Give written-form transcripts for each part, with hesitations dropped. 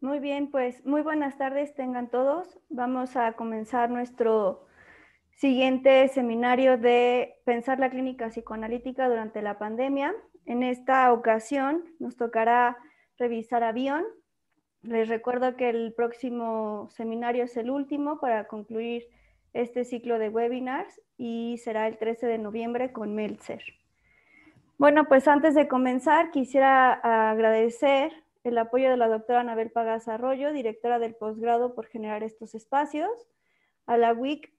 Muy bien, pues muy buenas tardes tengan todos. Vamos a comenzar nuestro siguiente seminario de Pensar la clínica psicoanalítica durante la pandemia. En esta ocasión nos tocará revisar a Bion. Les recuerdo que el próximo seminario es el último para concluir este ciclo de webinars y será el 13 de noviembre con Meltzer. Bueno, pues antes de comenzar, quisiera agradecer el apoyo de la doctora Anabel Pagás Arroyo, directora del posgrado, por generar estos espacios, a la WIC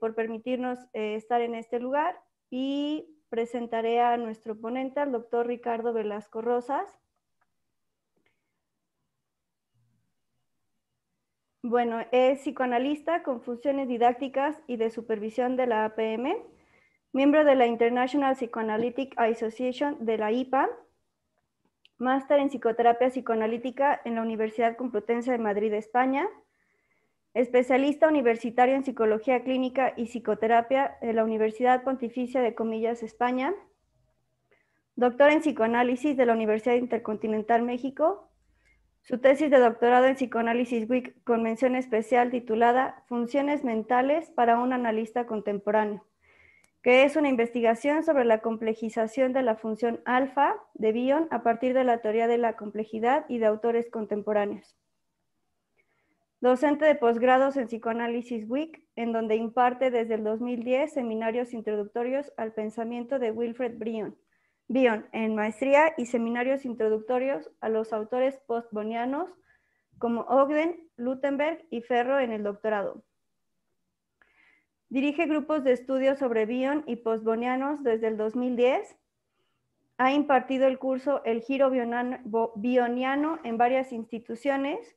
por permitirnos estar en este lugar, y presentaré a nuestro ponente, al doctor Ricardo Velasco Rosas. Bueno, es psicoanalista con funciones didácticas y de supervisión de la APM, miembro de la International Psychoanalytic Association de la IPA, máster en psicoterapia psicoanalítica en la Universidad Complutense de Madrid, España, especialista universitario en psicología clínica y psicoterapia en la Universidad Pontificia de Comillas, España, doctor en psicoanálisis de la Universidad Intercontinental México, su tesis de doctorado en psicoanálisis WIC con mención especial titulada Funciones mentales para un analista contemporáneo, que es una investigación sobre la complejización de la función alfa de Bion a partir de la teoría de la complejidad y de autores contemporáneos. Docente de posgrados en psicoanálisis WIC, en donde imparte desde el 2010 seminarios introductorios al pensamiento de Wilfred Bion en maestría y seminarios introductorios a los autores postbonianos como Ogden, Lutemberg y Ferro en el doctorado. Dirige grupos de estudio sobre Bion y postbonianos desde el 2010. Ha impartido el curso El Giro Bioniano en varias instituciones.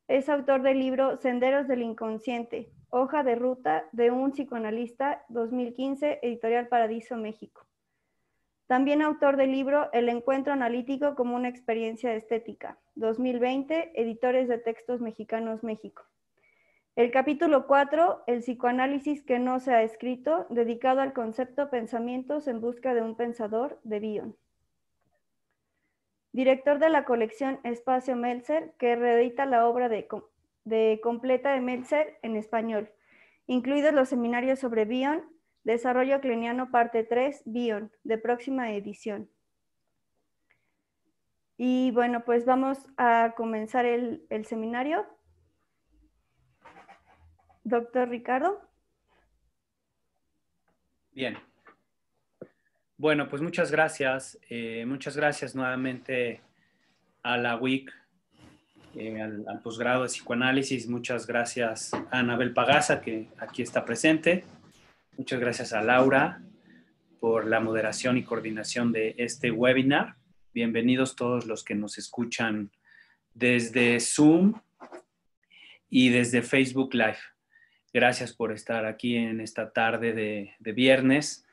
Es autor del libro Senderos del Inconsciente, hoja de ruta de un psicoanalista, 2015, Editorial Paradiso, México. También autor del libro El Encuentro Analítico como una experiencia estética, 2020, Editores de Textos Mexicanos, México. El capítulo 4, El psicoanálisis que no se ha escrito, dedicado al concepto Pensamientos en busca de un pensador, de Bion. Director de la colección Espacio Meltzer, que reedita la obra de completa de Meltzer en español, incluidos los seminarios sobre Bion, Desarrollo Kleiniano parte 3, Bion, de próxima edición. Y bueno, pues vamos a comenzar el seminario. Doctor Ricardo. Bien. Bueno, pues muchas gracias. Muchas gracias nuevamente a la WIC, al posgrado de psicoanálisis. Muchas gracias a Anabel Pagasa, que aquí está presente. Muchas gracias a Laura por la moderación y coordinación de este webinar. Bienvenidos todos los que nos escuchan desde Zoom y desde Facebook Live. Gracias por estar aquí en esta tarde de viernes.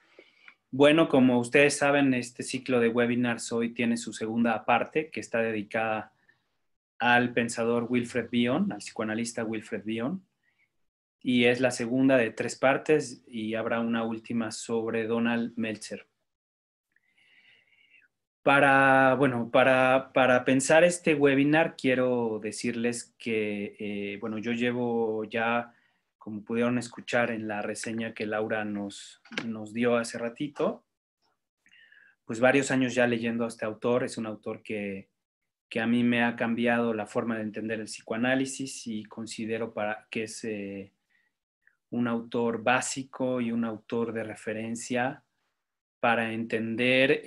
Bueno, como ustedes saben, este ciclo de webinars hoy tiene su segunda parte, que está dedicada al pensador Wilfred Bion, al psicoanalista Wilfred Bion, y es la segunda de 3 partes, y habrá una última sobre Donald Meltzer. Para pensar este webinar, quiero decirles que, yo llevo ya, como pudieron escuchar en la reseña que Laura nos dio hace ratito, pues varios años ya leyendo a este autor. Es un autor que a mí me ha cambiado la forma de entender el psicoanálisis, y considero que es un autor básico y un autor de referencia para entender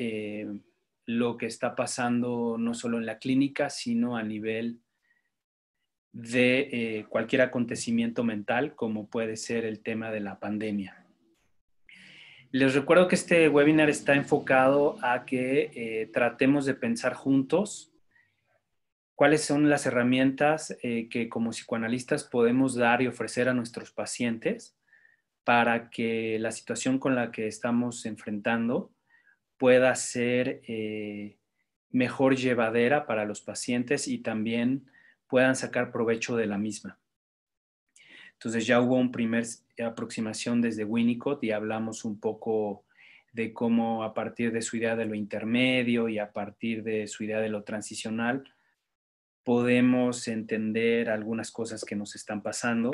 lo que está pasando no solo en la clínica, sino a nivel de cualquier acontecimiento mental, como puede ser el tema de la pandemia. Les recuerdo que este webinar está enfocado a que tratemos de pensar juntos cuáles son las herramientas que como psicoanalistas podemos dar y ofrecer a nuestros pacientes para que la situación con la que estamos enfrentando pueda ser mejor llevadera para los pacientes y también puedan sacar provecho de la misma. Entonces ya hubo una primera aproximación desde Winnicott y hablamos un poco de cómo, a partir de su idea de lo intermedio y a partir de su idea de lo transicional, podemos entender algunas cosas que nos están pasando,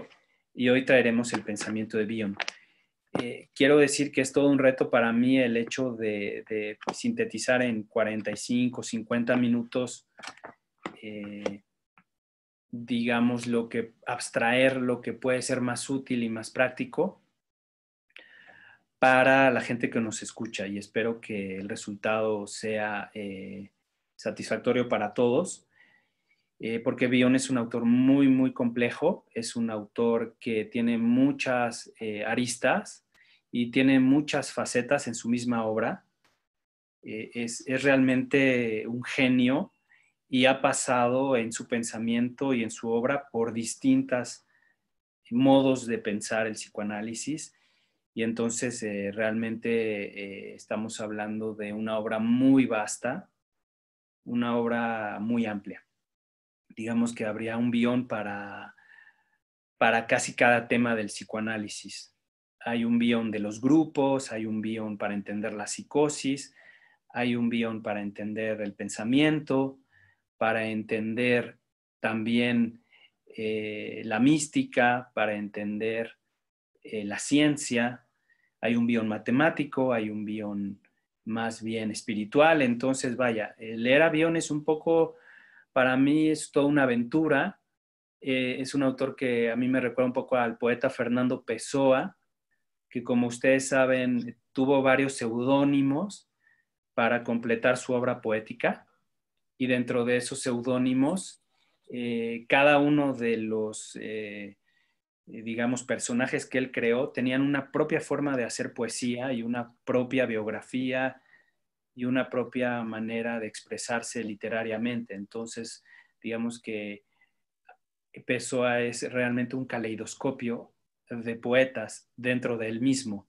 y hoy traeremos el pensamiento de Bion. Quiero decir que es todo un reto para mí el hecho de sintetizar en 45, 50 minutos, digamos, abstraer lo que puede ser más útil y más práctico para la gente que nos escucha, y espero que el resultado sea satisfactorio para todos, porque Bion es un autor muy, muy complejo, es un autor que tiene muchas aristas y tiene muchas facetas en su misma obra. Es realmente un genio y ha pasado en su pensamiento y en su obra por distintos modos de pensar el psicoanálisis, y entonces realmente estamos hablando de una obra muy vasta, una obra muy amplia. Digamos que habría un Bion para casi cada tema del psicoanálisis. Hay un Bion de los grupos, hay un Bion para entender la psicosis, hay un Bion para entender el pensamiento, para entender también la mística, para entender la ciencia. Hay un Bion matemático, hay un Bion más bien espiritual. Entonces, vaya, leer a Bion es un poco, para mí es toda una aventura. Es un autor que a mí me recuerda un poco al poeta Fernando Pessoa, que, como ustedes saben, tuvo varios seudónimos para completar su obra poética, y dentro de esos seudónimos, cada uno de los, digamos, personajes que él creó tenían una propia forma de hacer poesía y una propia biografía y una propia manera de expresarse literariamente. Entonces, digamos que Pessoa es realmente un caleidoscopio de poetas dentro de él mismo.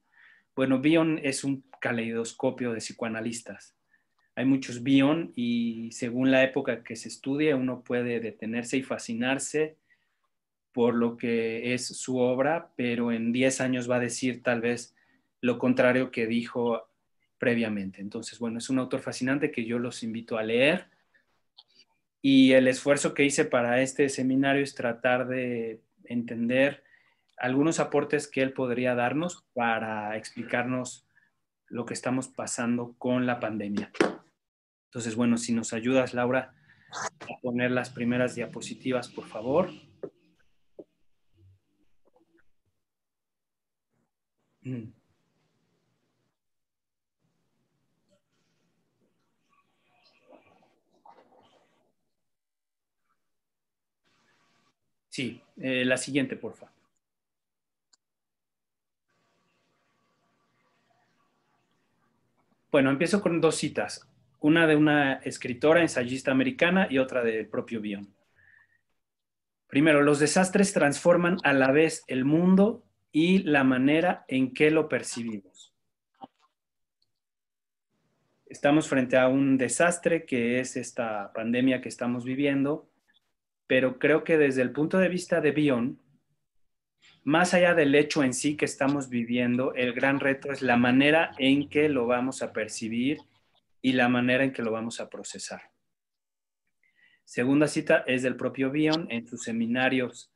Bueno, Bion es un caleidoscopio de psicoanalistas. Hay muchos Bion, y según la época que se estudie, uno puede detenerse y fascinarse por lo que es su obra, pero en 10 años va a decir tal vez lo contrario que dijo previamente. Entonces, bueno, es un autor fascinante que yo los invito a leer, y el esfuerzo que hice para este seminario es tratar de entender algunos aportes que él podría darnos para explicarnos lo que estamos pasando con la pandemia. Entonces, bueno, si nos ayudas, Laura, a poner las primeras diapositivas, por favor. Sí, la siguiente, por favor. Bueno, empiezo con dos citas, una de una escritora, ensayista americana, y otra del propio Bion. Primero, los desastres transforman a la vez el mundo y la manera en que lo percibimos. Estamos frente a un desastre que es esta pandemia que estamos viviendo, pero creo que desde el punto de vista de Bion, más allá del hecho en sí que estamos viviendo, el gran reto es la manera en que lo vamos a percibir y la manera en que lo vamos a procesar. Segunda cita es del propio Bion en sus seminarios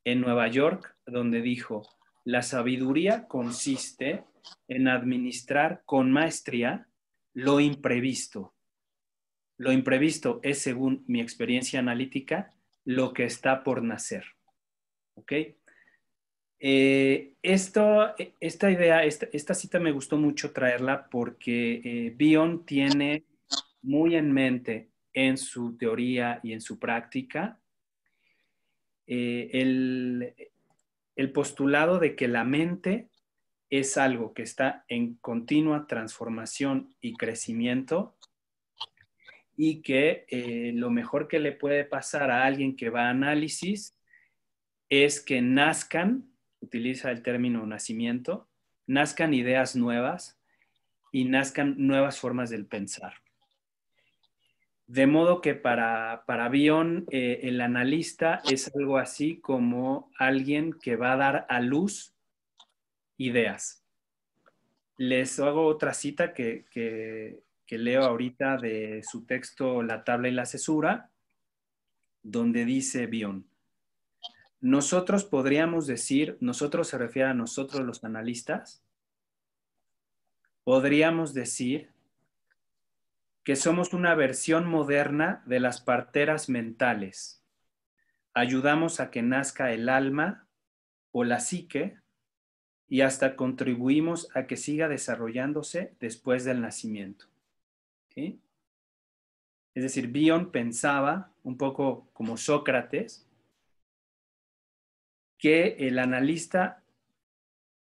en Nueva York, donde dijo: la sabiduría consiste en administrar con maestría lo imprevisto. Lo imprevisto es, según mi experiencia analítica, lo que está por nacer. ¿Ok? Esta idea, esta cita me gustó mucho traerla porque Bion tiene muy en mente en su teoría y en su práctica eh, el, el postulado de que la mente es algo que está en continua transformación y crecimiento, y que lo mejor que le puede pasar a alguien que va a análisis es que nazcan, utiliza el término nacimiento, nazcan ideas nuevas y nazcan nuevas formas del pensar. De modo que para Bion, el analista es algo así como alguien que va a dar a luz ideas. Les hago otra cita que leo ahorita de su texto La tabla y la cesura, donde dice Bion, nosotros podríamos decir, nosotros se refiere a nosotros los analistas, podríamos decir que somos una versión moderna de las parteras mentales. Ayudamos a que nazca el alma o la psique y hasta contribuimos a que siga desarrollándose después del nacimiento. ¿Sí? Es decir, Bion pensaba, un poco como Sócrates, que el analista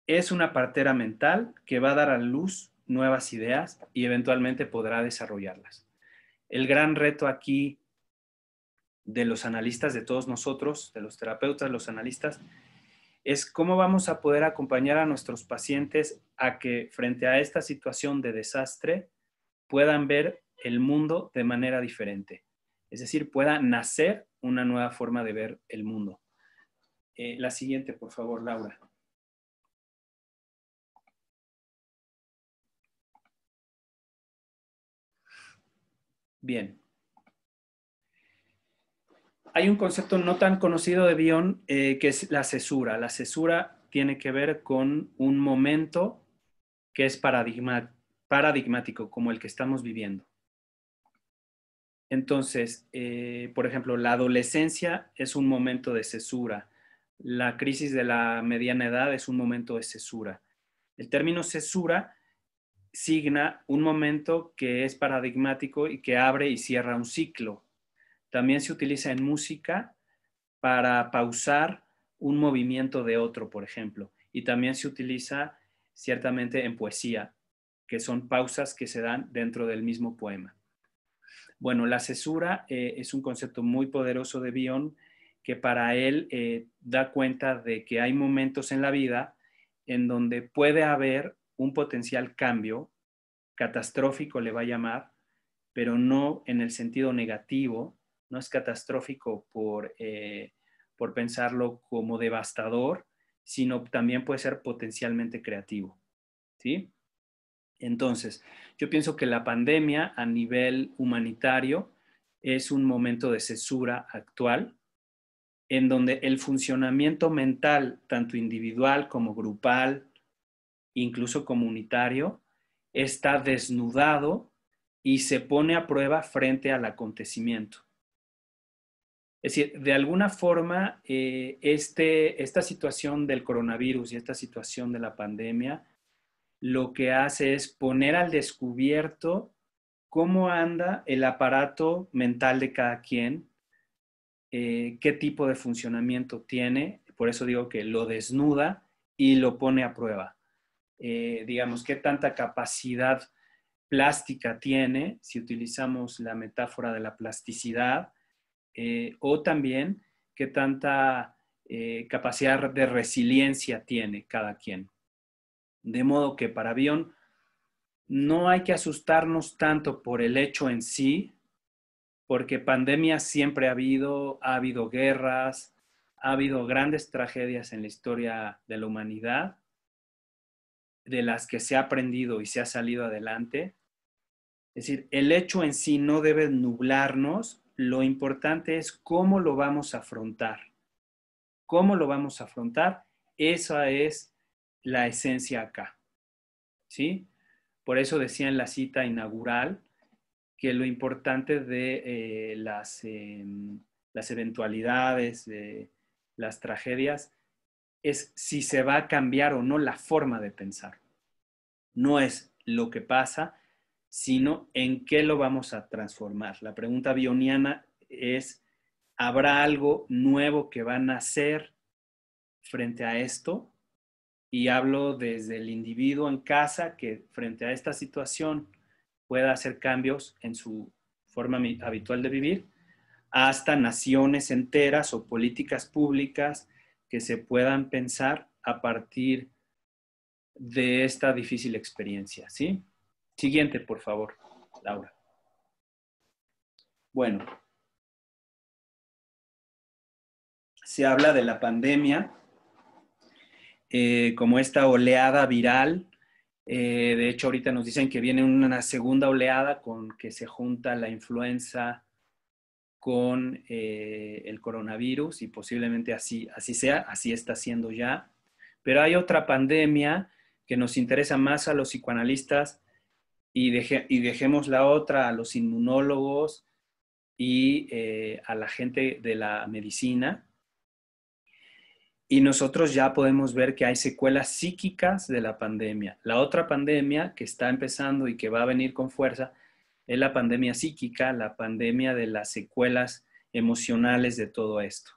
es una partera mental que va a dar a luz nuevas ideas y eventualmente podrá desarrollarlas. El gran reto aquí de los analistas, de todos nosotros, de los terapeutas, los analistas, es cómo vamos a poder acompañar a nuestros pacientes a que frente a esta situación de desastre puedan ver el mundo de manera diferente. Es decir, pueda nacer una nueva forma de ver el mundo. La siguiente, por favor, Laura. Bien. Hay un concepto no tan conocido de Bion que es la cesura. La cesura tiene que ver con un momento que es paradigmático, como el que estamos viviendo. Entonces, por ejemplo, la adolescencia es un momento de cesura. La crisis de la mediana edad es un momento de cesura. El término cesura signa un momento que es paradigmático y que abre y cierra un ciclo. También se utiliza en música para pausar un movimiento de otro, por ejemplo. Y también se utiliza ciertamente en poesía, que son pausas que se dan dentro del mismo poema. Bueno, la cesura es un concepto muy poderoso de Bion que para él da cuenta de que hay momentos en la vida en donde puede haber un potencial cambio, catastrófico le va a llamar, pero no en el sentido negativo, no es catastrófico por pensarlo como devastador, sino también puede ser potencialmente creativo, ¿sí? Entonces, yo pienso que la pandemia a nivel humanitario es un momento de cesura actual, en donde el funcionamiento mental, tanto individual como grupal, incluso comunitario, está desnudado y se pone a prueba frente al acontecimiento. Es decir, de alguna forma, esta situación del coronavirus y esta situación de la pandemia lo que hace es poner al descubierto cómo anda el aparato mental de cada quien, qué tipo de funcionamiento tiene, por eso digo que lo desnuda y lo pone a prueba. Digamos, qué tanta capacidad plástica tiene, si utilizamos la metáfora de la plasticidad, o también qué tanta capacidad de resiliencia tiene cada quien. De modo que para Bion no hay que asustarnos tanto por el hecho en sí, porque pandemias siempre ha habido guerras, ha habido grandes tragedias en la historia de la humanidad, de las que se ha aprendido y se ha salido adelante. Es decir, el hecho en sí no debe nublarnos, lo importante es cómo lo vamos a afrontar. ¿Cómo lo vamos a afrontar? Esa es la esencia acá, ¿sí? Por eso decía en la cita inaugural que lo importante de las eventualidades, de las tragedias, es si se va a cambiar o no la forma de pensar. No es lo que pasa, sino en qué lo vamos a transformar. La pregunta bioniana es, ¿habrá algo nuevo que va a nacer frente a esto? Y hablo desde el individuo en casa que frente a esta situación pueda hacer cambios en su forma habitual de vivir, hasta naciones enteras o políticas públicas que se puedan pensar a partir de esta difícil experiencia, ¿sí? Siguiente, por favor, Laura. Bueno, se habla de la pandemia como esta oleada viral. De hecho, ahorita nos dicen que viene una segunda oleada con que se junta la influenza con el coronavirus y posiblemente así sea, así está siendo ya. Pero hay otra pandemia que nos interesa más a los psicoanalistas y dejemos la otra a los inmunólogos y a la gente de la medicina. Y nosotros ya podemos ver que hay secuelas psíquicas de la pandemia. La otra pandemia que está empezando y que va a venir con fuerza es la pandemia psíquica, la pandemia de las secuelas emocionales de todo esto.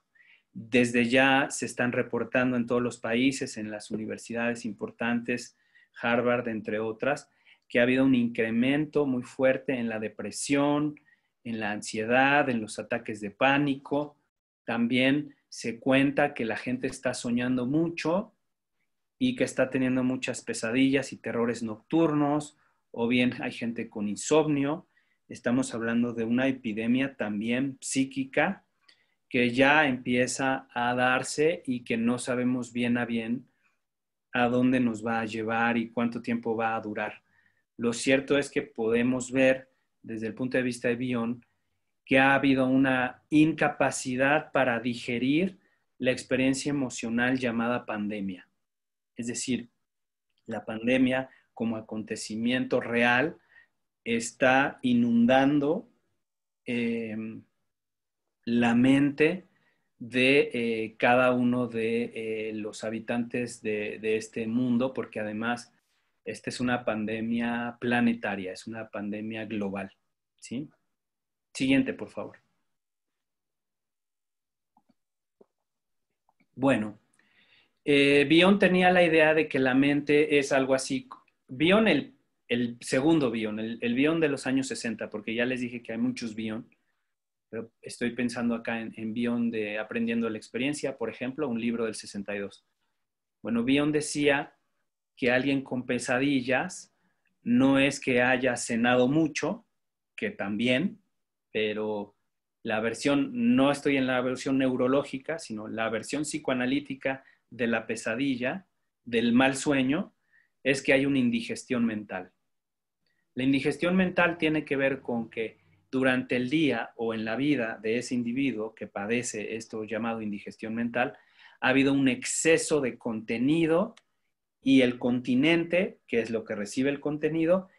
Desde ya se están reportando en todos los países, en las universidades importantes, Harvard, entre otras, que ha habido un incremento muy fuerte en la depresión, en la ansiedad, en los ataques de pánico. También se cuenta que la gente está soñando mucho y que está teniendo muchas pesadillas y terrores nocturnos, o bien hay gente con insomnio. Estamos hablando de una epidemia también psíquica que ya empieza a darse y que no sabemos bien a dónde nos va a llevar y cuánto tiempo va a durar. Lo cierto es que podemos ver desde el punto de vista de Bion que ha habido una incapacidad para digerir la experiencia emocional llamada pandemia. Es decir, la pandemia como acontecimiento real está inundando la mente de cada uno de los habitantes de este mundo, porque además esta es una pandemia planetaria, es una pandemia global. ¿Sí? Siguiente, por favor. Bueno, Bion tenía la idea de que la mente es algo así. Bion, el segundo Bion, el Bion de los años 60, porque ya les dije que hay muchos Bion, pero estoy pensando acá en Bion de Aprendiendo la Experiencia, por ejemplo, un libro del 62. Bueno, Bion decía que alguien con pesadillas no es que haya cenado mucho, que también, pero la versión, no estoy en la versión neurológica, sino la versión psicoanalítica de la pesadilla, del mal sueño, es que hay una indigestión mental. La indigestión mental tiene que ver con que durante el día o en la vida de ese individuo que padece esto llamado indigestión mental, ha habido un exceso de contenido y el continente, que es lo que recibe el contenido,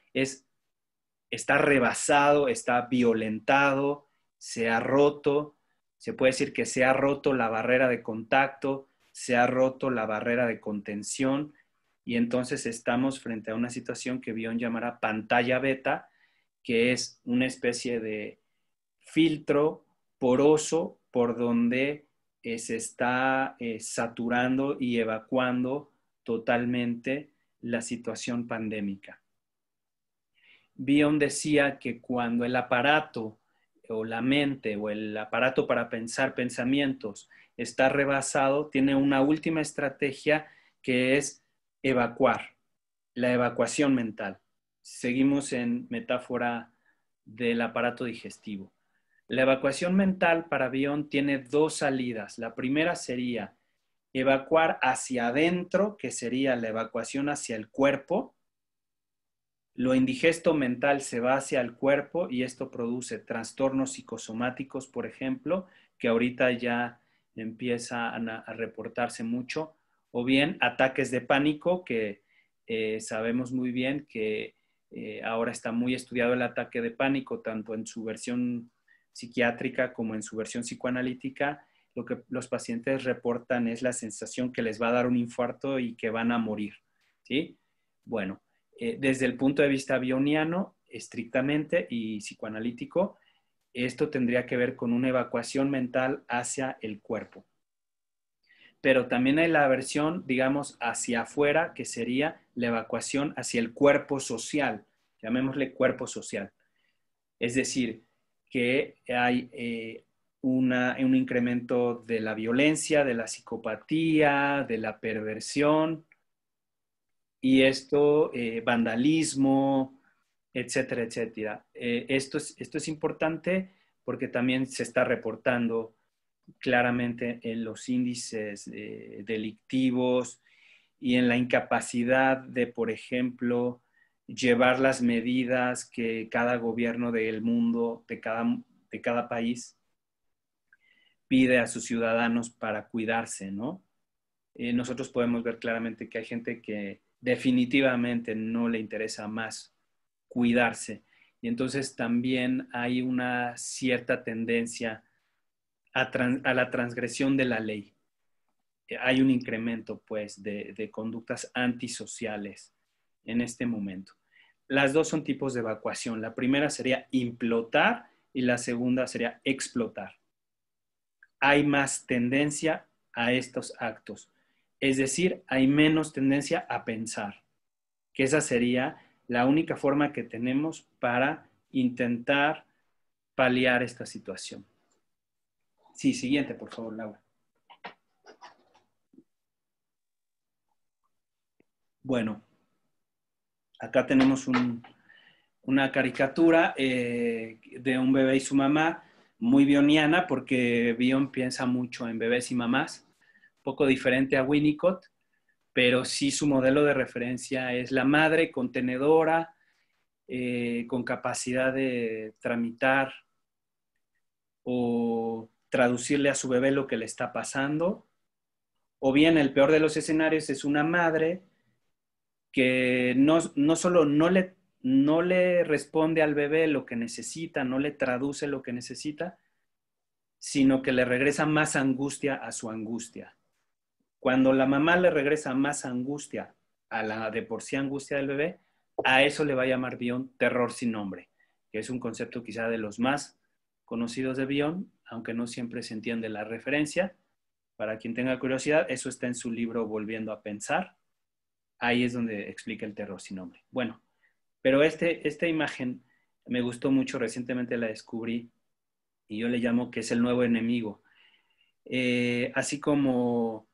está rebasado, está violentado, se ha roto, se puede decir que se ha roto la barrera de contacto, se ha roto la barrera de contención y entonces estamos frente a una situación que Bion llamará pantalla beta, que es una especie de filtro poroso por donde se está saturando y evacuando totalmente la situación pandémica. Bion decía que cuando el aparato o la mente o el aparato para pensar pensamientos está rebasado, tiene una última estrategia que es evacuar, la evacuación mental. Seguimos en metáfora del aparato digestivo. La evacuación mental para Bion tiene dos salidas. La primera sería evacuar hacia adentro, que sería la evacuación hacia el cuerpo. Lo indigesto mental se va hacia el cuerpo y esto produce trastornos psicosomáticos, por ejemplo, que ahorita ya empiezan a reportarse mucho, o bien ataques de pánico, que sabemos muy bien que ahora está muy estudiado el ataque de pánico, tanto en su versión psiquiátrica como en su versión psicoanalítica. Lo que los pacientes reportan es la sensación que les va a dar un infarto y que van a morir, ¿sí? Bueno, desde el punto de vista bioniano, estrictamente, y psicoanalítico, esto tendría que ver con una evacuación mental hacia el cuerpo. Pero también hay la versión, digamos, hacia afuera, que sería la evacuación hacia el cuerpo social, llamémosle cuerpo social. Es decir, que hay un incremento de la violencia, de la psicopatía, de la perversión, y esto, vandalismo, etcétera, etcétera. Esto es importante porque también se está reportando claramente en los índices delictivos y en la incapacidad de, por ejemplo, llevar las medidas que cada gobierno del mundo, de cada país, pide a sus ciudadanos para cuidarse, ¿no? Nosotros podemos ver claramente que hay gente que definitivamente no le interesa más cuidarse. Y entonces también hay una cierta tendencia a la transgresión de la ley. Hay un incremento, pues, de conductas antisociales en este momento. Las dos son tipos de evacuación. La primera sería implotar y la segunda sería explotar. Hay más tendencia a estos actos. Es decir, hay menos tendencia a pensar, que esa sería la única forma que tenemos para intentar paliar esta situación. Sí, siguiente, por favor, Laura. Bueno, acá tenemos una caricatura de un bebé y su mamá, muy bioniana, porque Bion piensa mucho en bebés y mamás, poco diferente a Winnicott, pero sí su modelo de referencia es la madre contenedora, con capacidad de tramitar o traducirle a su bebé lo que le está pasando, o bien el peor de los escenarios es una madre que no solo no le responde al bebé lo que necesita, no le traduce lo que necesita, sino que le regresa más angustia a su angustia. Cuando la mamá le regresa más angustia a la de por sí angustia del bebé, a eso le va a llamar Bion terror sin nombre, que es un concepto quizá de los más conocidos de Bion, aunque no siempre se entiende la referencia. Para quien tenga curiosidad, eso está en su libro Volviendo a Pensar. Ahí es donde explica el terror sin nombre. Bueno, pero esta imagen me gustó mucho, recientemente la descubrí y yo le llamo que es el nuevo enemigo. Así como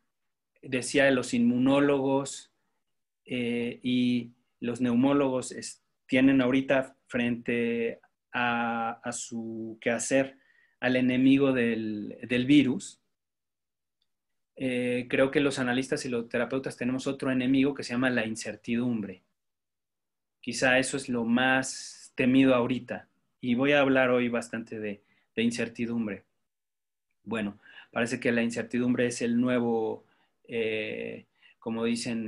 decía los inmunólogos y los neumólogos tienen ahorita frente a su quehacer al enemigo del virus, creo que los analistas y los terapeutas tenemos otro enemigo que se llama la incertidumbre. Quizá eso es lo más temido ahorita. Y voy a hablar hoy bastante de incertidumbre. Bueno, parece que la incertidumbre es el nuevo, como dicen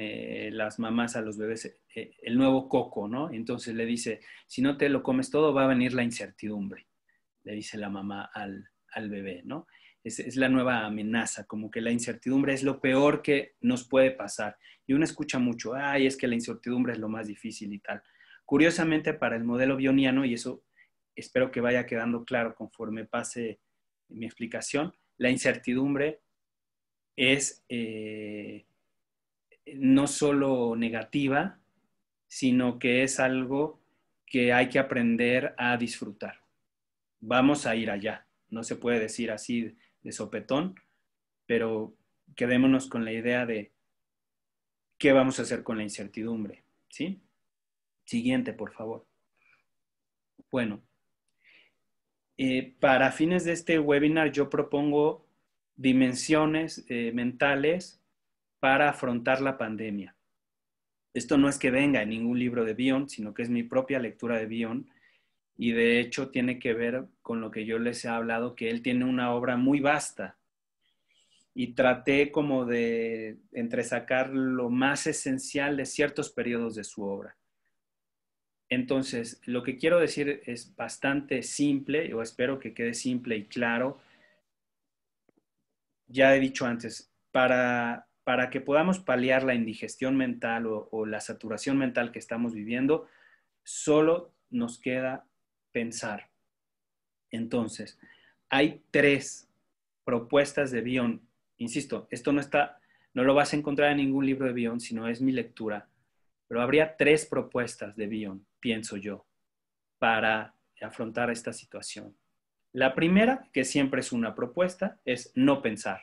las mamás a los bebés, el nuevo coco, ¿no? Entonces le dice, si no te lo comes todo, va a venir la incertidumbre, le dice la mamá al bebé, ¿no? Es la nueva amenaza, como que la incertidumbre es lo peor que nos puede pasar. Y uno escucha mucho, ay, es que la incertidumbre es lo más difícil y tal. Curiosamente, para el modelo bioniano, y eso espero que vaya quedando claro conforme pase mi explicación, la incertidumbre es no solo negativa, sino que es algo que hay que aprender a disfrutar. Vamos a ir allá. No se puede decir así de sopetón, pero quedémonos con la idea de qué vamos a hacer con la incertidumbre, ¿sí? Siguiente, por favor. Bueno, para fines de este webinar yo propongo dimensiones mentales para afrontar la pandemia. Esto no es que venga en ningún libro de Bion, sino que es mi propia lectura de Bion y de hecho tiene que ver con lo que yo les he hablado, que él tiene una obra muy vasta y traté como de entresacar lo más esencial de ciertos periodos de su obra. Entonces, lo que quiero decir es bastante simple, o espero que quede simple y claro. Ya he dicho antes, para que podamos paliar la indigestión mental o la saturación mental que estamos viviendo, solo nos queda pensar. Entonces, hay 3 propuestas de Bion. Insisto, esto no lo vas a encontrar en ningún libro de Bion, sino es mi lectura. Pero habría 3 propuestas de Bion, pienso yo, para afrontar esta situación. La primera, que siempre es una propuesta, es no pensar.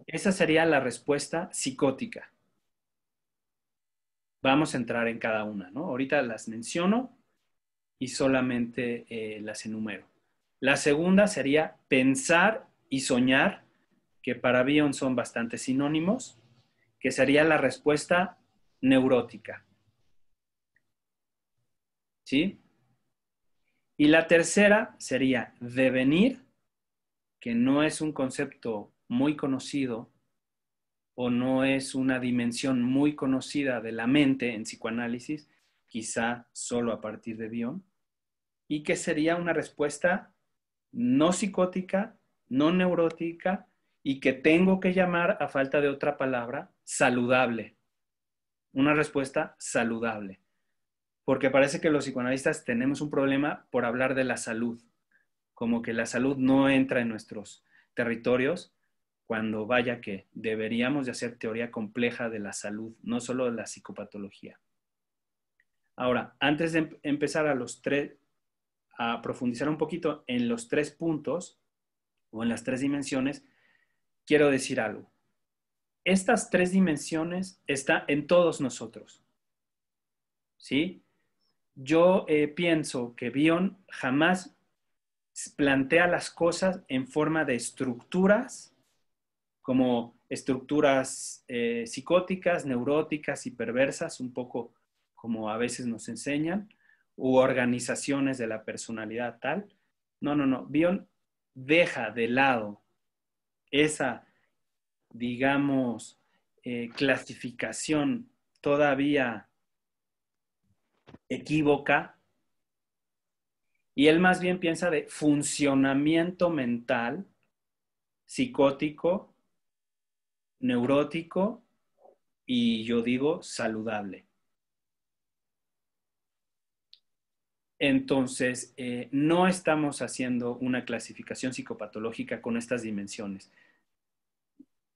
Esa sería la respuesta psicótica. Vamos a entrar en cada una, ¿no? Ahorita las menciono y solamente las enumero. La segunda sería pensar y soñar, que para Bion son bastante sinónimos, que sería la respuesta neurótica. ¿Sí? Y la tercera sería devenir, que no es un concepto muy conocido o no es una dimensión muy conocida de la mente en psicoanálisis, quizá solo a partir de Bion, y que sería una respuesta no psicótica, no neurótica, y que tengo que llamar, a falta de otra palabra, saludable. Una respuesta saludable. Porque parece que los psicoanalistas tenemos un problema por hablar de la salud, como que la salud no entra en nuestros territorios, cuando vaya que deberíamos de hacer teoría compleja de la salud, no solo de la psicopatología. Ahora, antes de empezar a profundizar un poquito en los 3 puntos o en las 3 dimensiones, quiero decir algo. Estas 3 dimensiones están en todos nosotros, ¿sí? Yo pienso que Bion jamás plantea las cosas en forma de estructuras, como estructuras psicóticas, neuróticas y perversas, un poco como a veces nos enseñan, u organizaciones de la personalidad tal. No, no, no. Bion deja de lado esa, digamos, clasificación todavía equívoca, y él más bien piensa de funcionamiento mental, psicótico, neurótico y yo digo saludable. Entonces, no estamos haciendo una clasificación psicopatológica con estas dimensiones.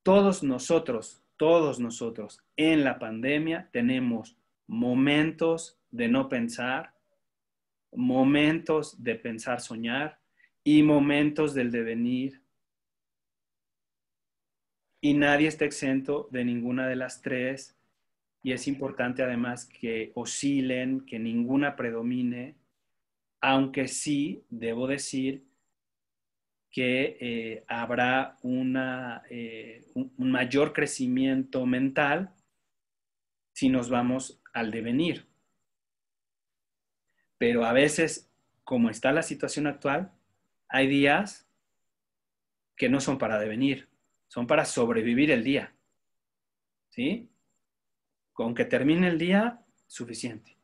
Todos nosotros en la pandemia tenemos momentos de no pensar, momentos de pensar soñar y momentos del devenir. Y nadie está exento de ninguna de las 3. Y es importante además que oscilen, que ninguna predomine, aunque sí debo decir que habrá un mayor crecimiento mental si nos vamos al devenir. Pero a veces, como está la situación actual, hay días que no son para devenir, son para sobrevivir el día. ¿Sí? Con que termine el día, suficiente.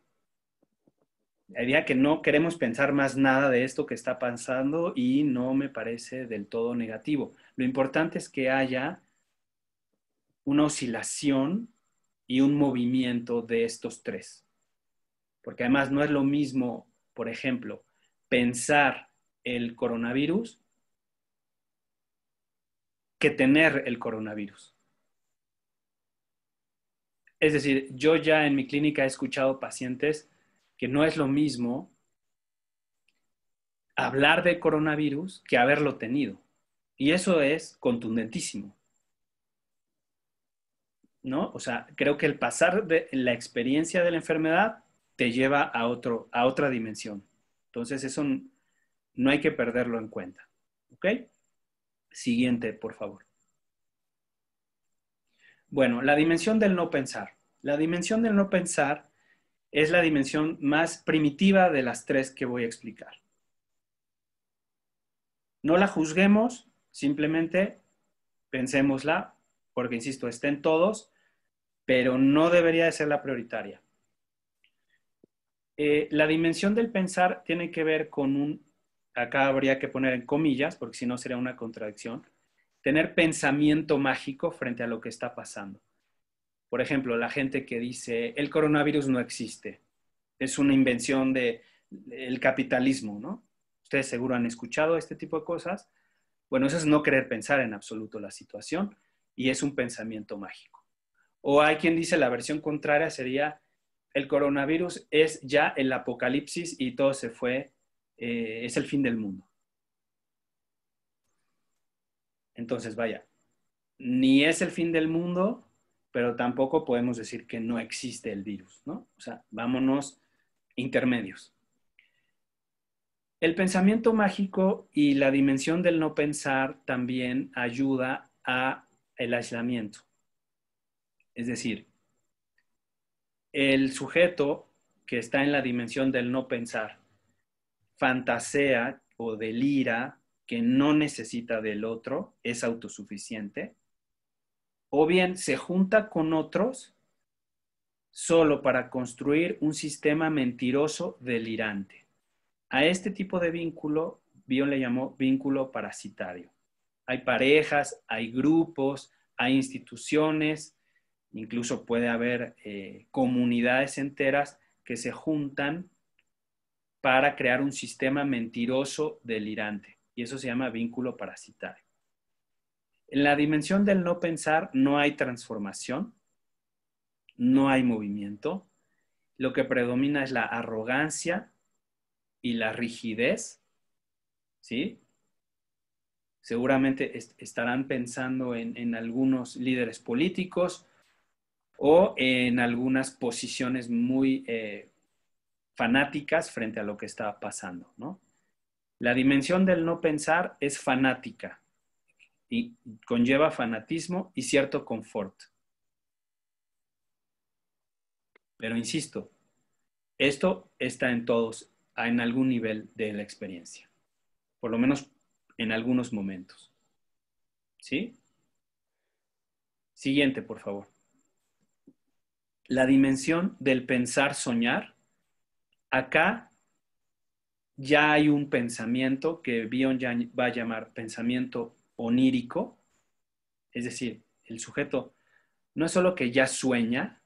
Hay día que no queremos pensar más nada de esto que está pasando y no me parece del todo negativo. Lo importante es que haya una oscilación y un movimiento de estos 3. Porque además no es lo mismo, por ejemplo, pensar el coronavirus que tener el coronavirus. Es decir, yo ya en mi clínica he escuchado pacientes que no es lo mismo hablar de coronavirus que haberlo tenido. Y eso es contundentísimo, ¿no? O sea, creo que el pasar de la experiencia de la enfermedad te lleva a otra dimensión. Entonces, eso no hay que perderlo en cuenta. ¿Ok? Siguiente, por favor. Bueno, la dimensión del no pensar. La dimensión del no pensar es la dimensión más primitiva de las 3 que voy a explicar. No la juzguemos, simplemente pensémosla, porque insisto, está en todos, pero no debería de ser la prioritaria. La dimensión del pensar tiene que ver con acá habría que poner en comillas, porque si no sería una contradicción, tener pensamiento mágico frente a lo que está pasando. Por ejemplo, la gente que dice, el coronavirus no existe, es una invención del capitalismo, ¿no? Ustedes seguro han escuchado este tipo de cosas. Bueno, eso es no querer pensar en absoluto la situación y es un pensamiento mágico. O hay quien dice la versión contraria sería, el coronavirus es ya el apocalipsis y todo se fue, es el fin del mundo. Entonces, vaya, ni es el fin del mundo, pero tampoco podemos decir que no existe el virus, ¿no? O sea, vámonos intermedios. El pensamiento mágico y la dimensión del no pensar también ayuda a el aislamiento. Es decir, el sujeto que está en la dimensión del no pensar fantasea o delira que no necesita del otro, es autosuficiente, o bien se junta con otros solo para construir un sistema mentiroso delirante. A este tipo de vínculo, Bion le llamó vínculo parasitario. Hay parejas, hay grupos, hay instituciones, incluso puede haber comunidades enteras que se juntan para crear un sistema mentiroso delirante. Y eso se llama vínculo parasitario. En la dimensión del no pensar no hay transformación, no hay movimiento. Lo que predomina es la arrogancia y la rigidez, ¿sí? Seguramente estarán pensando en algunos líderes políticos o en algunas posiciones muy fanáticas frente a lo que está pasando, ¿no? La dimensión del no pensar es fanática y conlleva fanatismo y cierto confort. Pero insisto, esto está en todos, en algún nivel de la experiencia, por lo menos en algunos momentos. ¿Sí? Siguiente, por favor. La dimensión del pensar soñar. Acá ya hay un pensamiento que Bion ya va a llamar pensamiento onírico, es decir, el sujeto no es solo que ya sueña,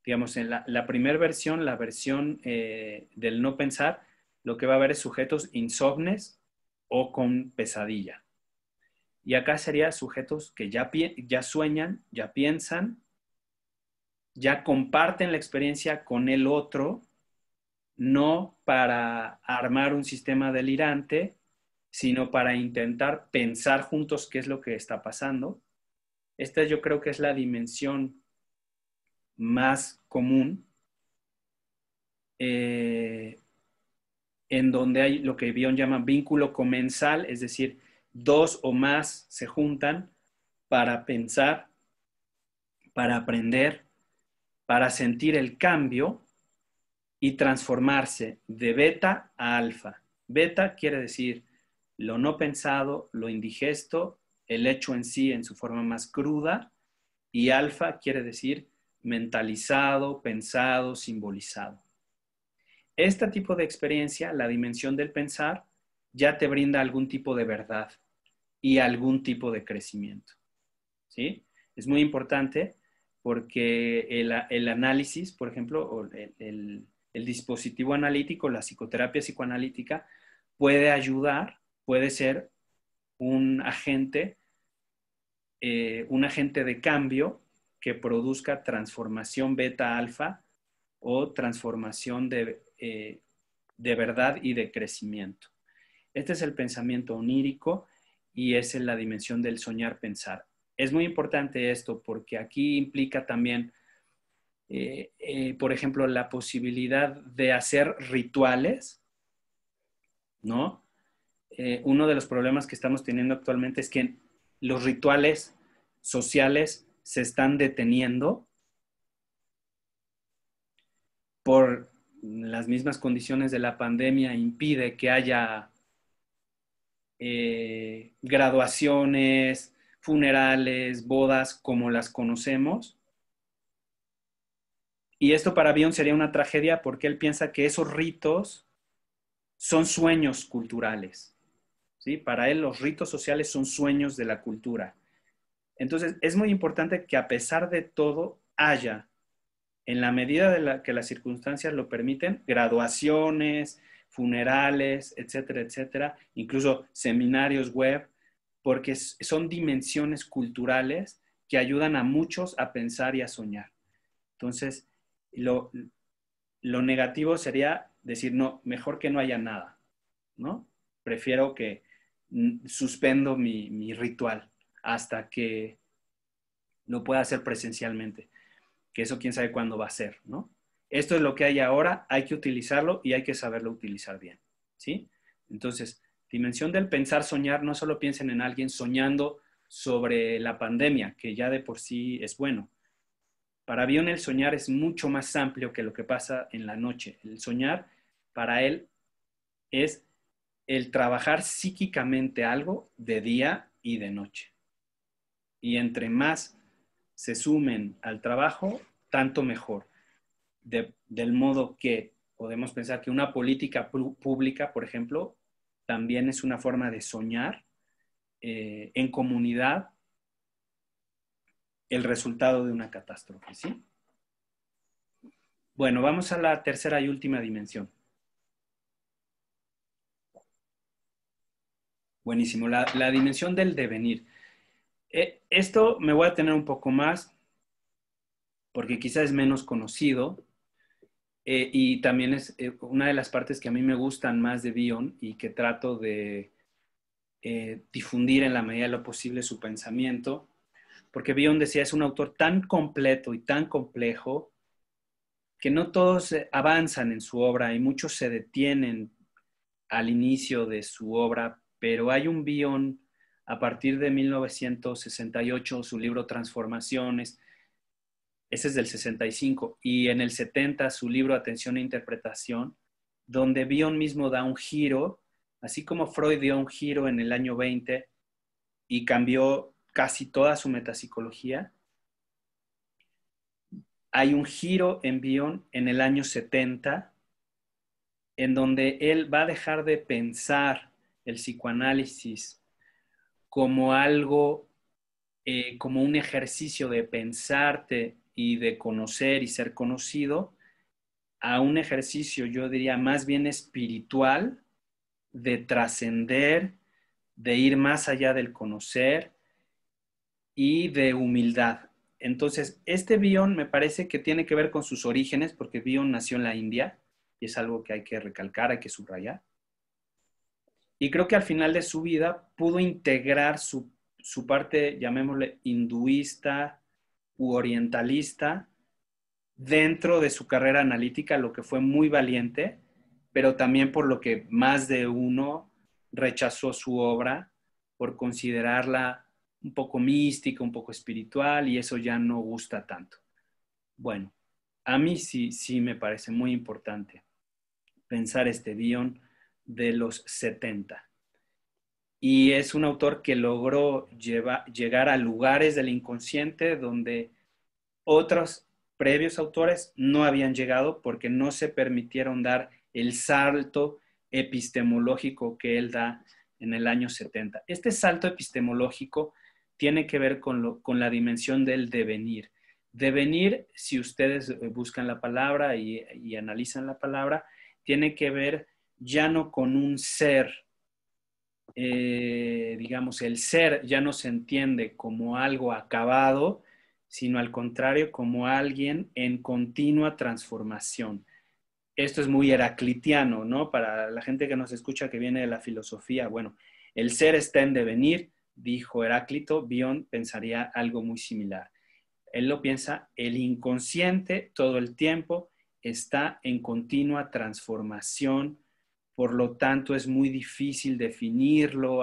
digamos, en la primera versión, la versión del no pensar, lo que va a haber es sujetos insomnes o con pesadilla. Y acá sería sujetos que ya sueñan, ya piensan, ya comparten la experiencia con el otro, no para armar un sistema delirante, sino para intentar pensar juntos qué es lo que está pasando. Esta yo creo que es la dimensión más común, en donde hay lo que Bion llama vínculo comensal, es decir, dos o más se juntan para pensar, para aprender, para sentir el cambio y transformarse de beta a alfa. Beta quiere decir lo no pensado, lo indigesto, el hecho en sí en su forma más cruda, y alfa quiere decir mentalizado, pensado, simbolizado. Este tipo de experiencia, la dimensión del pensar, ya te brinda algún tipo de verdad y algún tipo de crecimiento. ¿Sí? Es muy importante porque el análisis, por ejemplo, o el dispositivo analítico, la psicoterapia psicoanalítica, puede ayudar, puede ser un agente de cambio que produzca transformación beta-alfa o transformación de verdad y de crecimiento. Este es el pensamiento onírico y es en la dimensión del soñar pensar. Es muy importante esto porque aquí implica también, por ejemplo, la posibilidad de hacer rituales, ¿no? Uno de los problemas que estamos teniendo actualmente es que los rituales sociales se están deteniendo por las mismas condiciones de la pandemia, impide que haya graduaciones, funerales, bodas como las conocemos. Y esto para Bion sería una tragedia porque él piensa que esos ritos son sueños culturales. ¿Sí? Para él los ritos sociales son sueños de la cultura. Entonces es muy importante que a pesar de todo haya, en la medida que las circunstancias lo permiten, graduaciones, funerales, etcétera, etcétera, incluso seminarios web, porque son dimensiones culturales que ayudan a muchos a pensar y a soñar. Entonces, lo negativo sería decir, no, mejor que no haya nada, ¿no? Prefiero que suspendo mi ritual hasta que lo pueda hacer presencialmente, que eso quién sabe cuándo va a ser, ¿no? Esto es lo que hay ahora, hay que utilizarlo y hay que saberlo utilizar bien, ¿sí? Entonces, dimensión del pensar, soñar, no solo piensen en alguien soñando sobre la pandemia, que ya de por sí es bueno. Para Bion el soñar es mucho más amplio que lo que pasa en la noche. El soñar para él es el trabajar psíquicamente algo de día y de noche. Y entre más se sumen al trabajo, tanto mejor. Del modo que podemos pensar que una política pública, por ejemplo, también es una forma de soñar en comunidad el resultado de una catástrofe, ¿sí? Bueno, vamos a la tercera y última dimensión. Buenísimo, la dimensión del devenir. Esto me voy a tener un poco más, porque quizás es menos conocido, y también es una de las partes que a mí me gustan más de Bion y que trato de difundir en la medida de lo posible su pensamiento, porque Bion decía, es un autor tan completo y tan complejo que no todos avanzan en su obra y muchos se detienen al inicio de su obra, pero hay un Bion a partir de 1968, su libro Transformaciones, ese es del 65, y en el 70 su libro Atención e Interpretación, donde Bion mismo da un giro, así como Freud dio un giro en el año 20 y cambió casi toda su metapsicología. Hay un giro en Bion en el año 70, en donde él va a dejar de pensar el psicoanálisis como algo, como un ejercicio de pensarte y de conocer y ser conocido, a un ejercicio, yo diría, más bien espiritual, de trascender, de ir más allá del conocer y de humildad. Entonces, este Bion me parece que tiene que ver con sus orígenes, porque Bion nació en la India, y es algo que hay que recalcar, hay que subrayar. Y creo que al final de su vida pudo integrar su parte, llamémosle, hinduista u orientalista dentro de su carrera analítica, lo que fue muy valiente, pero también por lo que más de uno rechazó su obra por considerarla un poco mística, un poco espiritual, y eso ya no gusta tanto. Bueno, a mí sí me parece muy importante pensar este Bion de los 70. Y es un autor que logró llegar a lugares del inconsciente donde otros previos autores no habían llegado porque no se permitieron dar el salto epistemológico que él da en el año 70. Este salto epistemológico tiene que ver con la dimensión del devenir. Devenir, si ustedes buscan la palabra y analizan la palabra, tiene que ver ya no con un ser, digamos, el ser ya no se entiende como algo acabado, sino al contrario, como alguien en continua transformación. Esto es muy heraclitiano, ¿no? Para la gente que nos escucha que viene de la filosofía, bueno, el ser está en devenir, dijo Heráclito, Bion pensaría algo muy similar. Él lo piensa, el inconsciente todo el tiempo está en continua transformación, por lo tanto es muy difícil definirlo,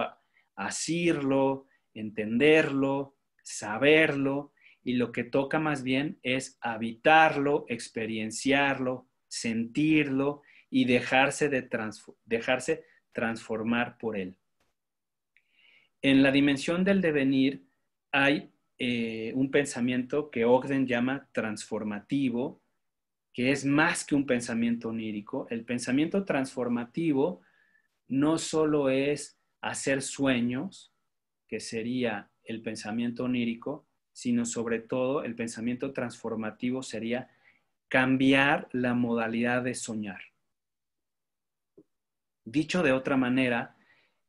asirlo, entenderlo, saberlo, y lo que toca más bien es habitarlo, experienciarlo, sentirlo y dejarse transformar por él. En la dimensión del devenir hay un pensamiento que Ogden llama transformativo, que es más que un pensamiento onírico. El pensamiento transformativo no solo es hacer sueños, que sería el pensamiento onírico, sino sobre todo el pensamiento transformativo sería cambiar la modalidad de soñar. Dicho de otra manera,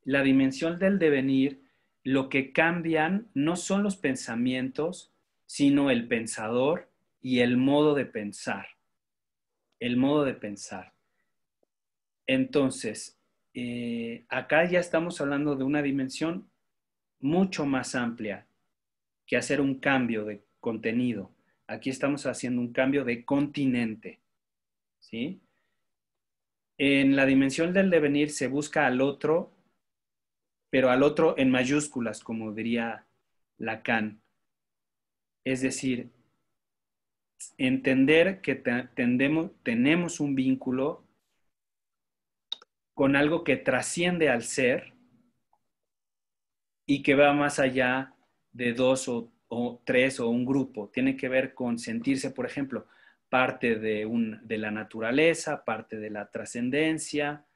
la dimensión del devenir, lo que cambian no son los pensamientos, sino el pensador y el modo de pensar. El modo de pensar. Entonces, acá ya estamos hablando de una dimensión mucho más amplia que hacer un cambio de contenido. Aquí estamos haciendo un cambio de continente, ¿sí? En la dimensión del devenir se busca al otro, pero al otro en mayúsculas, como diría Lacan. Es decir, entender que tenemos un vínculo con algo que trasciende al ser y que va más allá de dos o tres o un grupo. Tiene que ver con sentirse, por ejemplo, parte de la naturaleza, parte de la trascendencia,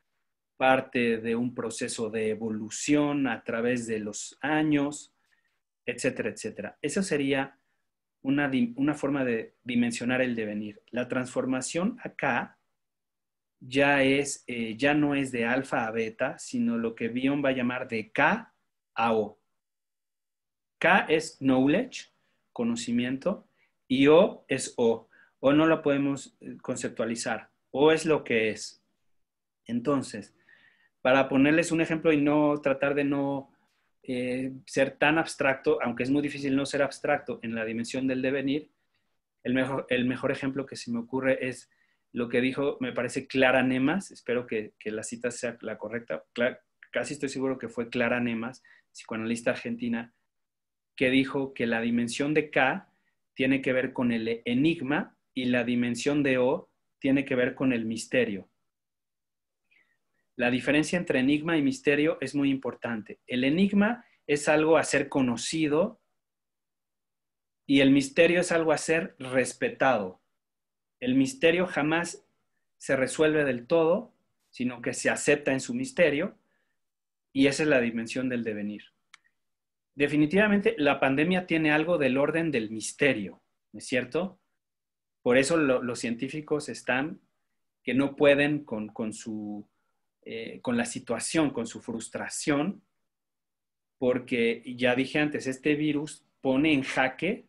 parte de un proceso de evolución a través de los años, etcétera, etcétera. Eso sería una forma de dimensionar el devenir. La transformación acá ya no es de alfa a beta, sino lo que Bion va a llamar de K a O. K es knowledge, conocimiento, y O es O. O no lo podemos conceptualizar. O es lo que es. Entonces, para ponerles un ejemplo y no tratar de no ser tan abstracto, aunque es muy difícil no ser abstracto en la dimensión del devenir, el mejor ejemplo que se me ocurre es lo que dijo, me parece, Clara Nemas, espero que la cita sea la correcta, casi estoy seguro que fue Clara Nemas, psicoanalista argentina, que dijo que la dimensión de K tiene que ver con el enigma y la dimensión de O tiene que ver con el misterio. La diferencia entre enigma y misterio es muy importante. El enigma es algo a ser conocido y el misterio es algo a ser respetado. El misterio jamás se resuelve del todo, sino que se acepta en su misterio, y esa es la dimensión del devenir. Definitivamente, la pandemia tiene algo del orden del misterio, ¿no es cierto? Por eso los científicos están que no pueden con la situación, con su frustración, porque ya dije antes, este virus pone en jaque